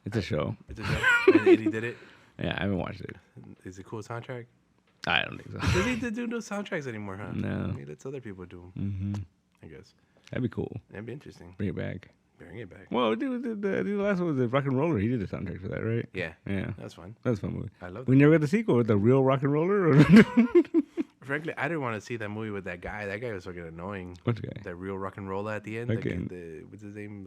B: It's a show.
A: It's a show. And Eddie did it.
B: Yeah, I haven't watched it.
A: Is it a cool soundtrack?
B: I don't think so.
A: Does he do no soundtracks anymore, huh?
B: No.
A: He lets other people do them.
B: Mm-hmm.
A: I guess.
B: That'd be cool.
A: That'd be interesting.
B: Bring it back.
A: Bring it back.
B: Well, the last one was the Rock and Roller. He did the soundtrack for that, right?
A: Yeah.
B: Yeah.
A: That's fun.
B: That was a fun movie.
A: I love
B: We never got the sequel with the real Rock and Roller?
A: Frankly, I didn't want to see that movie with that guy. That guy was fucking annoying.
B: Which guy?
A: That real rock and roller at the end. What's his name?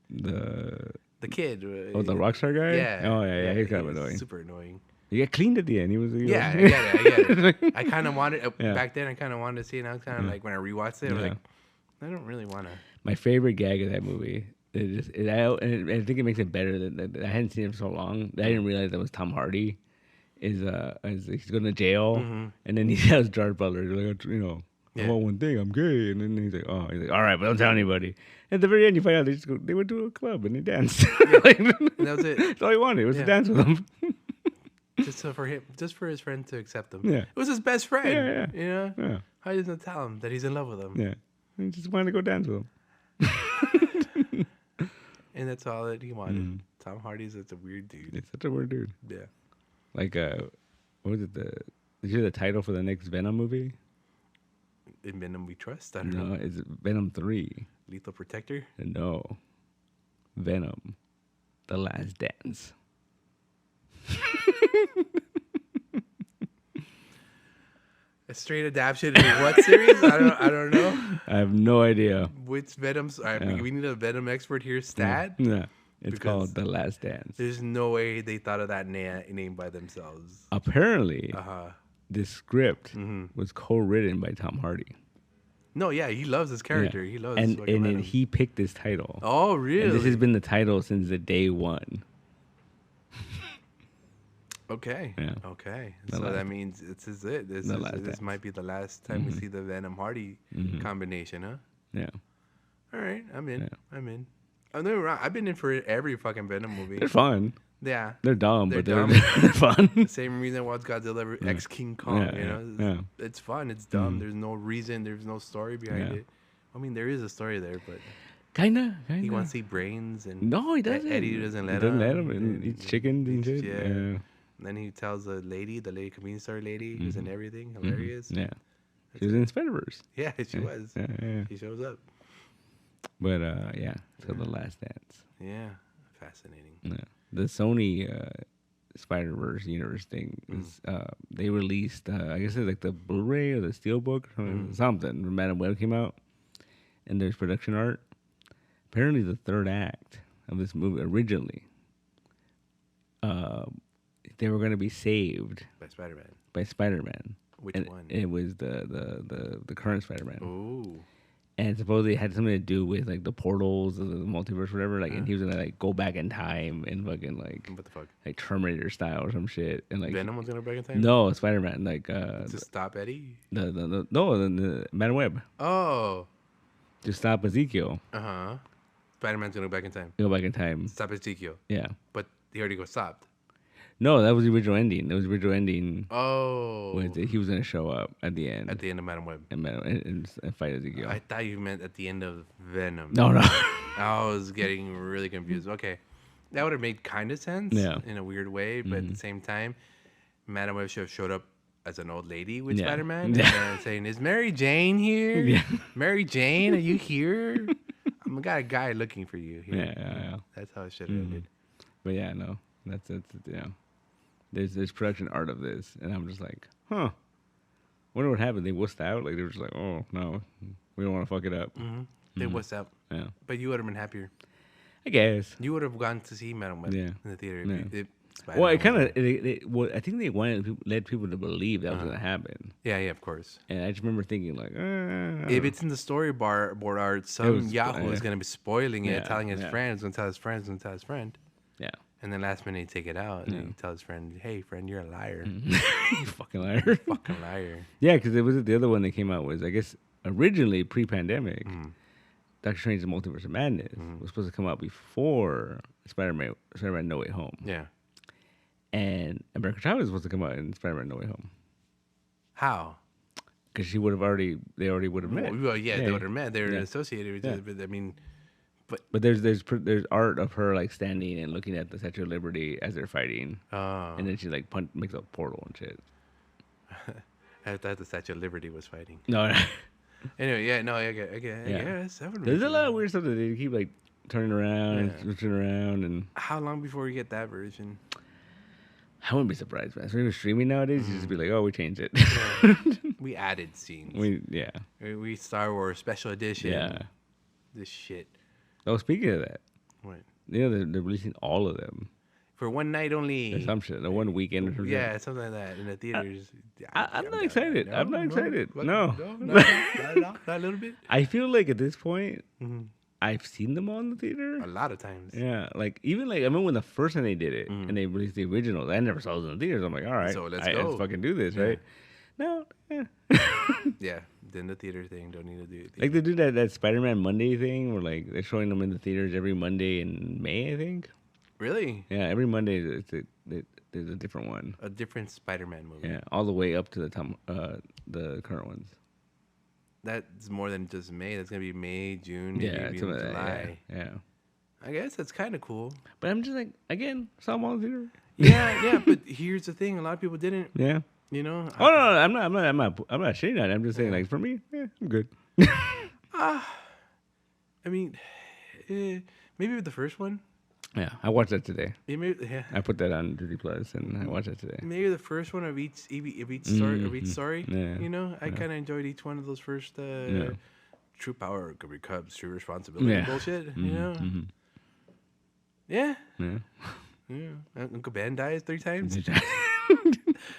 A: The kid.
B: The Rockstar guy?
A: Yeah.
B: Oh, yeah. He's kind of annoying.
A: Super annoying.
B: He got cleaned at the end. He was.
A: I get it. I kind of wanted back then. I kind of wanted to see it. And I was kind of like when I rewatched it, I was like, I don't really want to.
B: My favorite gag of that movie. I think it makes it better that I hadn't seen him so long. I didn't realize that was Tom Hardy. Is he's going to jail, and then he tells Gerard Butler, like, I want one thing, I'm gay, and then he's like, all right, but don't tell anybody. At the very end, you find out they went to a club and they danced.
A: And that was it.
B: That's all he wanted was to dance with him.
A: Just for his friend to accept him.
B: Yeah,
A: it was his best friend.
B: Yeah.
A: You know.
B: Yeah.
A: How doesn't tell him that he's in love with him?
B: Yeah, he just wanted to go dance with him.
A: And that's all that he wanted. Tom Hardy's such a weird dude.
B: He's such a weird dude.
A: Yeah.
B: Like, what was it? Did you hear the title for the next Venom movie?
A: In Venom We Trust? I don't know.
B: No, it's Venom 3.
A: Lethal Protector?
B: No. Venom. The Last Dance.
A: A straight adaptation of what series? I don't know.
B: I have no idea.
A: Which Venoms? We need a Venom expert here. Stat?
B: Yeah. It's called The Last Dance.
A: There's no way they thought of that name by themselves.
B: Apparently, this script was co-written by Tom Hardy.
A: No, yeah, he loves his character.
B: Yeah.
A: He loves
B: and then he picked this title.
A: Oh, really?
B: And this has been the title since the day one.
A: Okay.
B: Yeah.
A: Okay. So that means this is it. This might be the last time we see the Venom Hardy combination, huh?
B: Yeah.
A: All right, I'm in.
B: Yeah.
A: I'm in. I've been in for every fucking Venom movie.
B: They're fun.
A: Yeah.
B: They're dumb,
A: they're
B: but they're fun.
A: Same reason why Godzilla X King Kong, It's fun, it's dumb. There's no reason, there's no story behind it. I mean, there is a story there, but
B: kinda.
A: He wants to see brains, and
B: no, he doesn't.
A: Eddie doesn't let him.
B: And eats chickens and shit.
A: Yeah. And then he tells the lady convenience store lady, who's in everything, hilarious.
B: Yeah. She was in Spider-Verse.
A: Yeah, she was.
B: Yeah.
A: She shows up.
B: But yeah, so The Last Dance.
A: Yeah, fascinating.
B: Yeah, the Sony Spider-Verse universe thing is they released I guess it's like the Blu-ray or the Steelbook or something. When Madam Web came out, and there's production art. Apparently, the third act of this movie originally, they were going to be saved
A: By Spider-Man.
B: by Spider-Man.
A: Which
B: and
A: one?
B: It was the current Spider-Man.
A: Ooh.
B: And supposedly it had something to do with like the portals of the multiverse, or whatever. Like, and he was gonna like go back in time and fucking like
A: What the fuck?
B: like Terminator style or some shit. And like
A: Venom was gonna break in time?
B: no, Spider-Man like
A: To stop Eddie?
B: the Madam Web
A: Oh.
B: to stop Ezekiel.
A: Uh-huh. Spider-Man's gonna go back in time.
B: Go back in time.
A: Stop Ezekiel.
B: Yeah.
A: But he already got stopped.
B: No, that was the original ending. That was the original ending.
A: Oh.
B: Was that he was gonna show up at the end.
A: At the end of Madam Web.
B: And fight Ezekiel.
A: I thought you meant at the end of Venom.
B: No.
A: I was getting really confused. Okay. That would have made kind of sense.
B: Yeah.
A: In a weird way, but at the same time, Madam Web should have showed up as an old lady with Spider-Man and saying, "Is Mary Jane here?
B: Yeah.
A: Mary Jane, are you here? I got a guy looking for you here."
B: Yeah.
A: That's how it should have ended.
B: But yeah, no. That's yeah. There's production art of this, and I'm just like, wonder what happened. They wussed out. Like they were just like, oh no, we don't want to fuck it up.
A: They wussed out.
B: Yeah.
A: But you would have been happier.
B: I guess.
A: You would have gone to see Madam Web in the theater.
B: Yeah.
A: If
B: Well, it kind of. I think they led people to believe that was going to happen.
A: Yeah, of course.
B: And I just remember thinking like,
A: if it's in the storyboard art, some Yahoo is going to be spoiling it, telling his friends, going to tell his friends, going to tell his friend.
B: Yeah.
A: And then last minute he take it out and he tells his friend, "Hey, friend, you're a liar."
B: You fucking liar.
A: Fucking liar.
B: Yeah, because it was the other one that came out was I guess originally pre-pandemic. Doctor Strange's Multiverse of Madness was supposed to come out before Spider-Man No Way Home.
A: Yeah.
B: And America Chavez was supposed to come out in Spider-Man No Way Home.
A: How?
B: Because they already would have met.
A: Well, yeah, they would have met. They were associated with each other, but I mean...
B: But there's art of her like standing and looking at the Statue of Liberty as they're fighting. And then she like makes a portal and shit.
A: I thought the Statue of Liberty was fighting.
B: No.
A: Anyway, yeah, no, I guess.
B: There's a lot of weird stuff that they keep like turning around and switching around. And
A: how long before we get that version?
B: I wouldn't be surprised, man. So we were streaming nowadays, you just be like, oh, we changed it.
A: Yeah. We added scenes.
B: We
A: Star Wars Special Edition.
B: Yeah.
A: This shit.
B: Oh, speaking of that.
A: What?
B: You know, they're releasing all of them.
A: For one night only.
B: Or some shit. Or one weekend or something.
A: Yeah, something like that in the theaters.
B: I'm not excited. I'm not excited.
A: No. Not a little bit.
B: I feel like at this point, I've seen them all in the theater.
A: A lot of times.
B: Yeah. Like, even like, I remember when the first time they did it and they released the originals, I never saw those in the theaters. I'm like, all right.
A: So let's go.
B: Let's fucking do this, right? No.
A: Yeah. Then the theater thing, don't need to do it.
B: Like, they do that Spider-Man Monday thing where, like, they're showing them in the theaters every Monday in May, I think.
A: Really?
B: Yeah, every Monday there's a different one.
A: A different Spider-Man movie.
B: Yeah, all the way up to the current ones.
A: That's more than just May. That's going to be May, June, maybe even July.
B: Yeah.
A: I guess that's kind of cool.
B: But I'm just like, again, saw them all in the theater.
A: Yeah, but here's the thing. A lot of people didn't.
B: Yeah.
A: You know?
B: Oh, no, I'm not shitting on it. I'm just saying, like, for me, I'm good.
A: I mean, maybe with the first one.
B: Yeah, I watched that today.
A: Yeah.
B: I put that on Disney Plus, and I watched that today.
A: Maybe the first one of each story.
B: Yeah.
A: You know, I kind of enjoyed each one of those first. True power becomes true responsibility bullshit. You know. Yeah. Uncle Ben dies 3 times.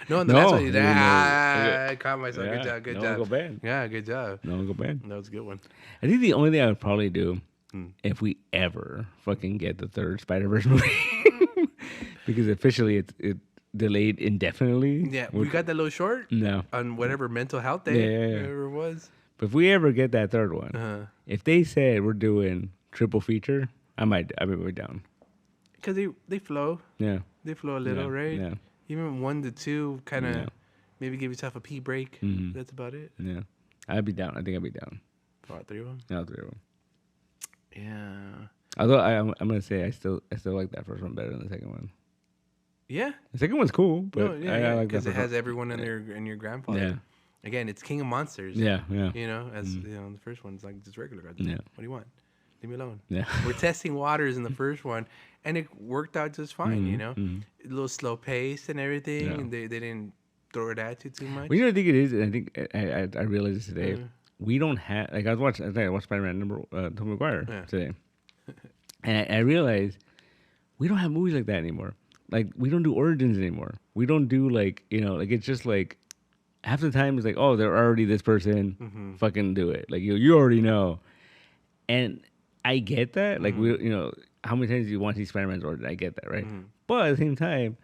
A: No, that's what he died. I caught myself.
B: Yeah.
A: Good job.
B: Uncle Ben.
A: Yeah, good job.
B: No Uncle Ben.
A: That was a good one.
B: I think the only thing I would probably do if we ever fucking get the third Spider-Verse movie, because officially it's delayed indefinitely.
A: Yeah, we got that little short.
B: No.
A: On whatever mental health day, whatever it was.
B: But if we ever get that third one, if they said we're doing triple feature, I'd be down.
A: Because they flow.
B: Yeah.
A: They flow a little, right?
B: Yeah.
A: Even 1 to 2, kind of maybe give yourself a pee break. That's about it.
B: Yeah. I'd be down. I think I'd be down.
A: All 3 of them?
B: Yeah, 3 of them.
A: Yeah.
B: Although I'm gonna say I still like that first one better than the second one.
A: Yeah.
B: The second one's cool, but I like
A: because it has everyone in your grandfather.
B: Yeah.
A: Again, it's King of Monsters.
B: Yeah.
A: You know, as you know, the first one's like just regular. Yeah. What do you want? Leave me alone.
B: Yeah.
A: We're testing waters in the first one, and it worked out just fine. You know, a little slow pace and everything,
B: Yeah.
A: and they didn't throw it at you too much.
B: Well, you know, I think it is. And I think I realized this today. We don't have like I think I watched Spider-Man Tobey Maguire today, and I realized we don't have movies like that anymore. Like we don't do origins anymore. We don't do like like it's just like half the time it's like, oh, they're already this person, fucking do it. Like you already know, and I get that. Like we how many times do you want to see Spider-Man's origin? I get that, right? But at the same time,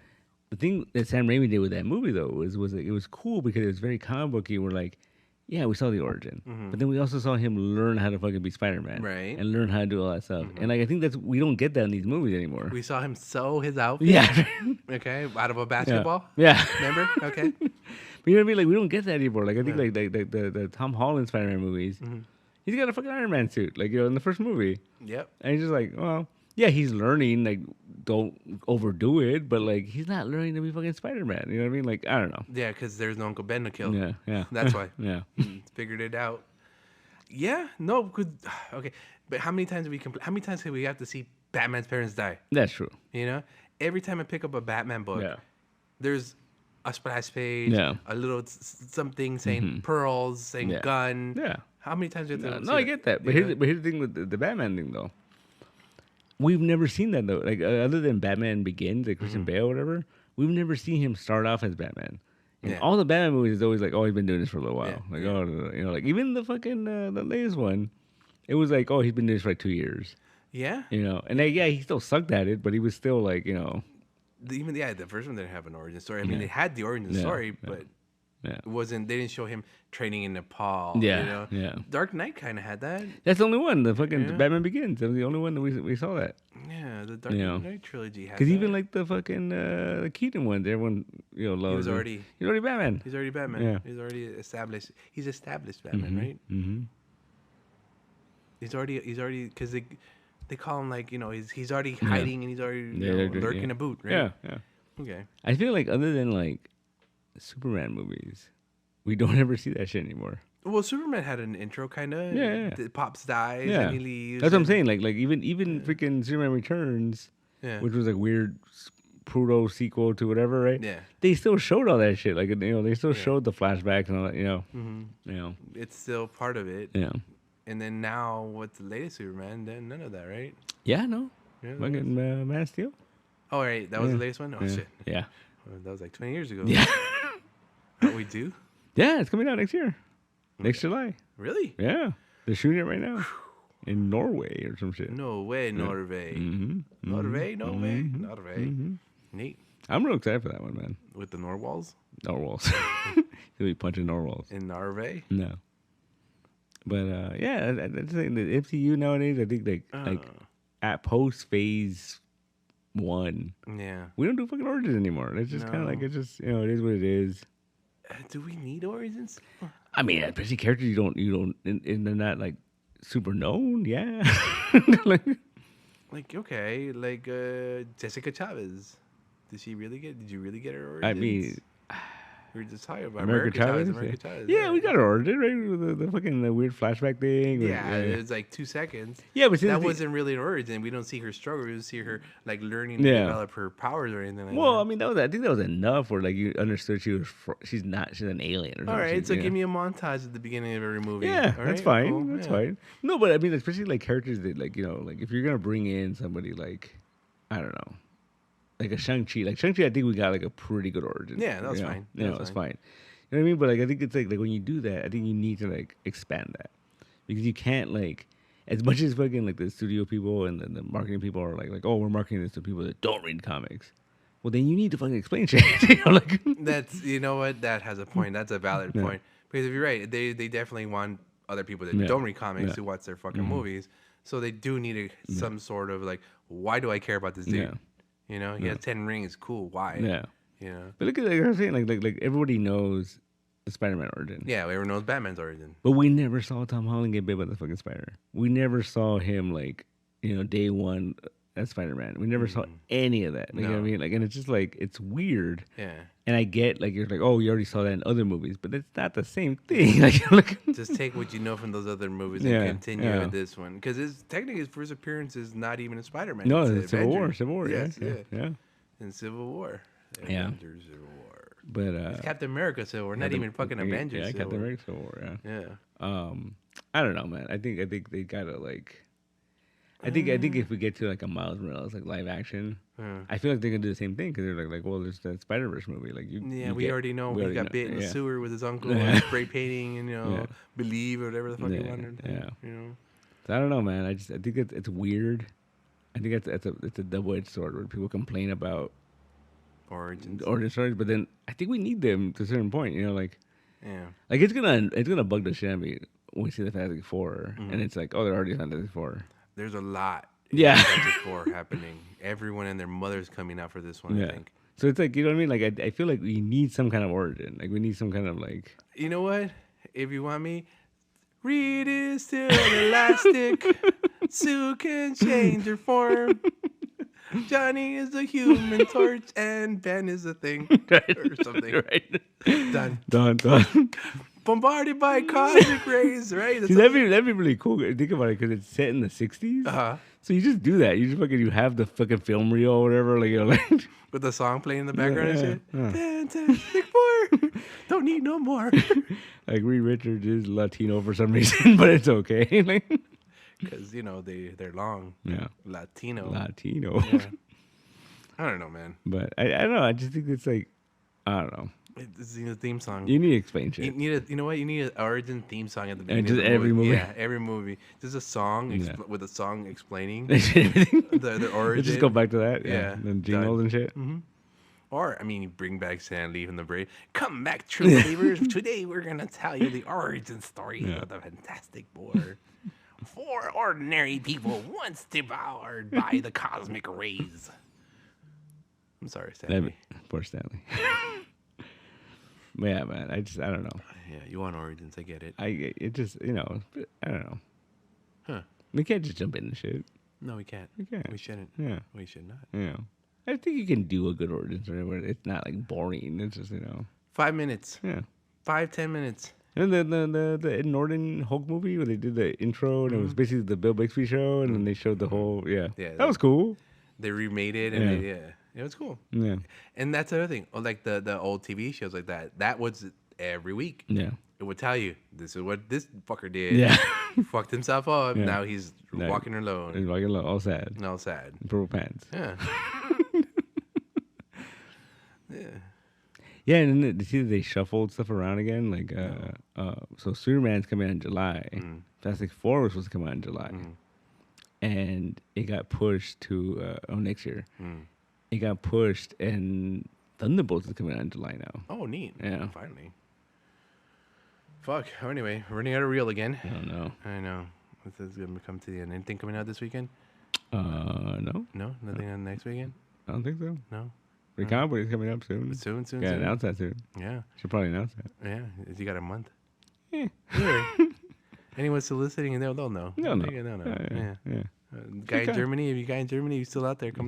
B: the thing that Sam Raimi did with that movie though was like, it was cool because it was very comic booky. We're like, yeah, we saw the origin, but then we also saw him learn how to fucking be Spider-Man,
A: Right.
B: and learn how to do all that stuff. And like I think we don't get that in these movies anymore.
A: We saw him sew his outfit.
B: Yeah.
A: Okay, out of a basketball.
B: Yeah.
A: Remember? Okay.
B: But you know what I mean? Like we don't get that anymore. Like I think like the Tom Holland Spider-Man movies, he's got a fucking Iron Man suit, like in the first movie.
A: Yep.
B: And he's just like, well, yeah, he's learning. Like, don't overdo it, but like he's not learning to be fucking Spider-Man. You know what I mean? Like I don't know.
A: Yeah, because there's no Uncle Ben to kill.
B: Yeah.
A: That's why.
B: Yeah.
A: Figured it out. Yeah. No. Good. Okay. But how many times how many times do we have to see Batman's parents die?
B: That's true.
A: You know, every time I pick up a Batman book, there's a splash page, a little something saying pearls, saying gun.
B: Yeah.
A: How many times do you have to
B: No, I get that. But here's the thing with the Batman thing, though. We've never seen that, though. Like, other than Batman Begins, like Christian Bale or whatever, we've never seen him start off as Batman. And all the Batman movies is always like, oh, he's been doing this for a little while. Like, oh, like even the fucking, the latest one, it was like, oh, he's been doing this for like 2 years.
A: Yeah.
B: And he still sucked at it, but he was still like,
A: Even the first one didn't have an origin story. I mean, it had the origin story, but it wasn't. They didn't show him training in Nepal. Dark Knight kind of had that.
B: That's the only one. The fucking Batman Begins. That was the only one that we saw that.
A: Yeah, the Dark Knight trilogy had.
B: Because even like the fucking the Keaton ones, everyone loves. He's already Batman.
A: He's already Batman. Yeah. He's already established. He's established Batman, right? Mm-hmm. He's already because they call him like he's already hiding and he's already lurking a boot, right?
B: Yeah.
A: Okay.
B: I feel like other than like Superman movies, we don't ever see that shit anymore.
A: Well, Superman had an intro kind of. Yeah. Pops dies and he leaves.
B: That's what I'm saying. Like even freaking Superman Returns, which was like weird proto sequel to whatever, right?
A: Yeah.
B: They still showed all that shit. Like they still showed the flashbacks and all that.
A: It's still part of it.
B: Yeah.
A: And then now, with the latest Superman, then none of that, right?
B: Yeah, no.
A: Yeah,
B: fucking Man of Steel.
A: Oh, right. That was the latest one? Oh, shit.
B: Yeah.
A: Well, that was like 20 years ago.
B: Yeah.
A: What we do?
B: Yeah, it's coming out next year. Next July.
A: Really?
B: Yeah. They're shooting it right now. In Norway or some shit.
A: No way, Norway. Norway? No way. Norway. Neat.
B: I'm real excited for that one, man.
A: With the Norwals?
B: Narwhals. He'll be punching narwhals.
A: In Norway?
B: No. But that's the MCU nowadays. I think like at post phase 1, we don't do fucking origins anymore. It's just kind of like it's just it is what it is.
A: Do we need origins?
B: I mean, especially characters you don't and they're not like super known. Yeah.
A: like okay, like Jessica Chavez. Did you really get her origins?
B: I mean.
A: We were just talking about
B: America Chavez. Yeah, we got her origin, right? With the fucking weird flashback thing.
A: Yeah, it was like 2 seconds.
B: Yeah, but
A: that wasn't really an origin. We don't see her struggle. We just see her like learning to develop her powers or anything like that.
B: Well, I mean, I think that was enough where like you understood she's an alien or something.
A: All right, so give me a montage at the beginning of every movie.
B: Yeah,
A: all
B: that's fine. Cool. That's fine. No, but I mean, especially like characters that like like if you're gonna bring in somebody like I don't know. Like a Shang-Chi. Like Shang-Chi, I think we got like a pretty good origin.
A: Yeah, that was fine.
B: It's fine. You know what I mean? But like I think it's like when you do that, I think you need to like expand that. Because you can't like as much as fucking like the studio people and the marketing people are like, oh, we're marketing this to people that don't read comics. Well then you need to fucking explain shit. Like
A: that's what? That has a point. That's a valid point. Because if you're right, they definitely want other people that don't read comics to watch their fucking movies. So they do need some sort of like, why do I care about this dude?
B: Yeah.
A: You know, he has 10 rings. Cool. Why?
B: Yeah.
A: You know.
B: But look at like I was saying, like everybody knows the Spider-Man origin.
A: Yeah, everyone knows Batman's origin.
B: But we never saw Tom Holland get bit by the fucking spider. We never saw him like, day one as Spider-Man. We never saw any of that. Like, you know what I mean? Like, and it's just like it's weird.
A: Yeah.
B: And I get like you're like, oh, you already saw that in other movies, but it's not the same thing. Like,
A: just take what you know from those other movies and continue with this one, because technically his first appearance is not even a Spider-Man.
B: No,
A: it's
B: Civil War.
A: Yes,
B: yeah.
A: In Civil War.
B: Yeah.
A: Avengers Civil War.
B: But
A: it's Captain America Civil War, not even fucking Avengers.
B: Yeah,
A: Civil
B: Captain
A: War.
B: America Civil War. Yeah.
A: Yeah.
B: I don't know, man. I think they gotta like. I think if we get to like a Miles Morales like live action, I feel like they're gonna do the same thing because they're like, well, there's that Spider-Verse movie, like
A: we already know he got bit in the sewer with his uncle, spray painting, and believe or whatever the fuck he wanted.
B: Yeah.
A: You know.
B: So I don't know, man. I think it's weird. I think it's a double-edged sword where people complain about
A: origin
B: stories, but then I think we need them to a certain point. You know, like
A: like
B: it's gonna bug the shit out of me when we see the Fantastic Four, and it's like, oh, they're already Fantastic Four.
A: There's a lot.
B: Fantastic
A: Four happening. Everyone and their mother's coming out for this one. I think.
B: So it's like, you know what I mean? Like I feel like we need some kind of origin. Like we need some kind of like.
A: You know what? If you want me, Reed is still elastic. Sue can change her form. Johnny is a human torch, and Ben is a thing, or something.
B: Right.
A: Done. Bombarded by cosmic rays, right?
B: See, that'd be really cool. Think about it, because it's set in the 60s. So you just do that. You have the fucking film reel or whatever, like, you know, like
A: with the song playing in the background and shit. Fantastic Four. Don't need no more.
B: Like Reed Richards is Latino for some reason, but it's okay. Like,
A: because they're long.
B: Yeah.
A: Latino.
B: Yeah.
A: I don't know, man.
B: But I don't know. I just think it's like, I don't know.
A: It's the theme song.
B: You need to explain shit.
A: You know what? You need an origin theme song at the beginning.
B: Just
A: of the
B: every movie.
A: Yeah, every movie. Just a song with a song explaining
B: everything.
A: the origin.
B: Just go back to that.
A: Yeah.
B: And jingles and shit.
A: Mm-hmm. Or, I mean, you bring back Stan Lee from the Brave. Come back, true believers. Today we're going to tell you the origin story of the Fantastic Four. 4 ordinary people once devoured by the cosmic rays. I'm sorry, Stanley.
B: Poor Stanley. Yeah, man. I don't know.
A: Yeah, you want origins. I get it.
B: It just, I don't know.
A: Huh.
B: We can't just jump into shit.
A: No, we can't.
B: We can't.
A: We shouldn't.
B: Yeah.
A: We should not.
B: Yeah. I think you can do a good origin story where it's not like boring. It's just,
A: 5 minutes.
B: Yeah.
A: 5-10 minutes.
B: And the Ed Norton Hulk movie where they did the intro and it was basically the Bill Bixby show and then they showed the whole that was cool.
A: They remade it and it was cool.
B: Yeah.
A: And that's the other thing. Like the old TV shows like that. That was every week.
B: Yeah.
A: It would tell you this is what this fucker did.
B: Yeah.
A: He fucked himself up.
B: Yeah.
A: Now he's walking alone.
B: He's walking alone, all sad.
A: And all sad.
B: Purple pants.
A: Yeah. Yeah.
B: Yeah, and then see they shuffled stuff around again. Like, so Superman's coming out in July. Fantastic Four was supposed to come out in July, and it got pushed to next year. It got pushed, and Thunderbolts is coming out in July now.
A: Oh, neat.
B: Yeah,
A: finally. Fuck. Oh, anyway, we're running out of reel again.
B: I don't know.
A: I know. This is gonna come to the end. Anything coming out this weekend?
B: No.
A: No, nothing on next weekend.
B: I don't think so.
A: No.
B: The Cowboys is coming up soon.
A: Soon.
B: Gotta announce that soon.
A: Yeah.
B: Should probably announce that.
A: Yeah. You got a month.
B: Yeah.
A: Anyone still listening, and they'll know.
B: They'll know.
A: They'll know.
B: Yeah.
A: Guy in Germany, if you guy in Germany, you still out there, come down.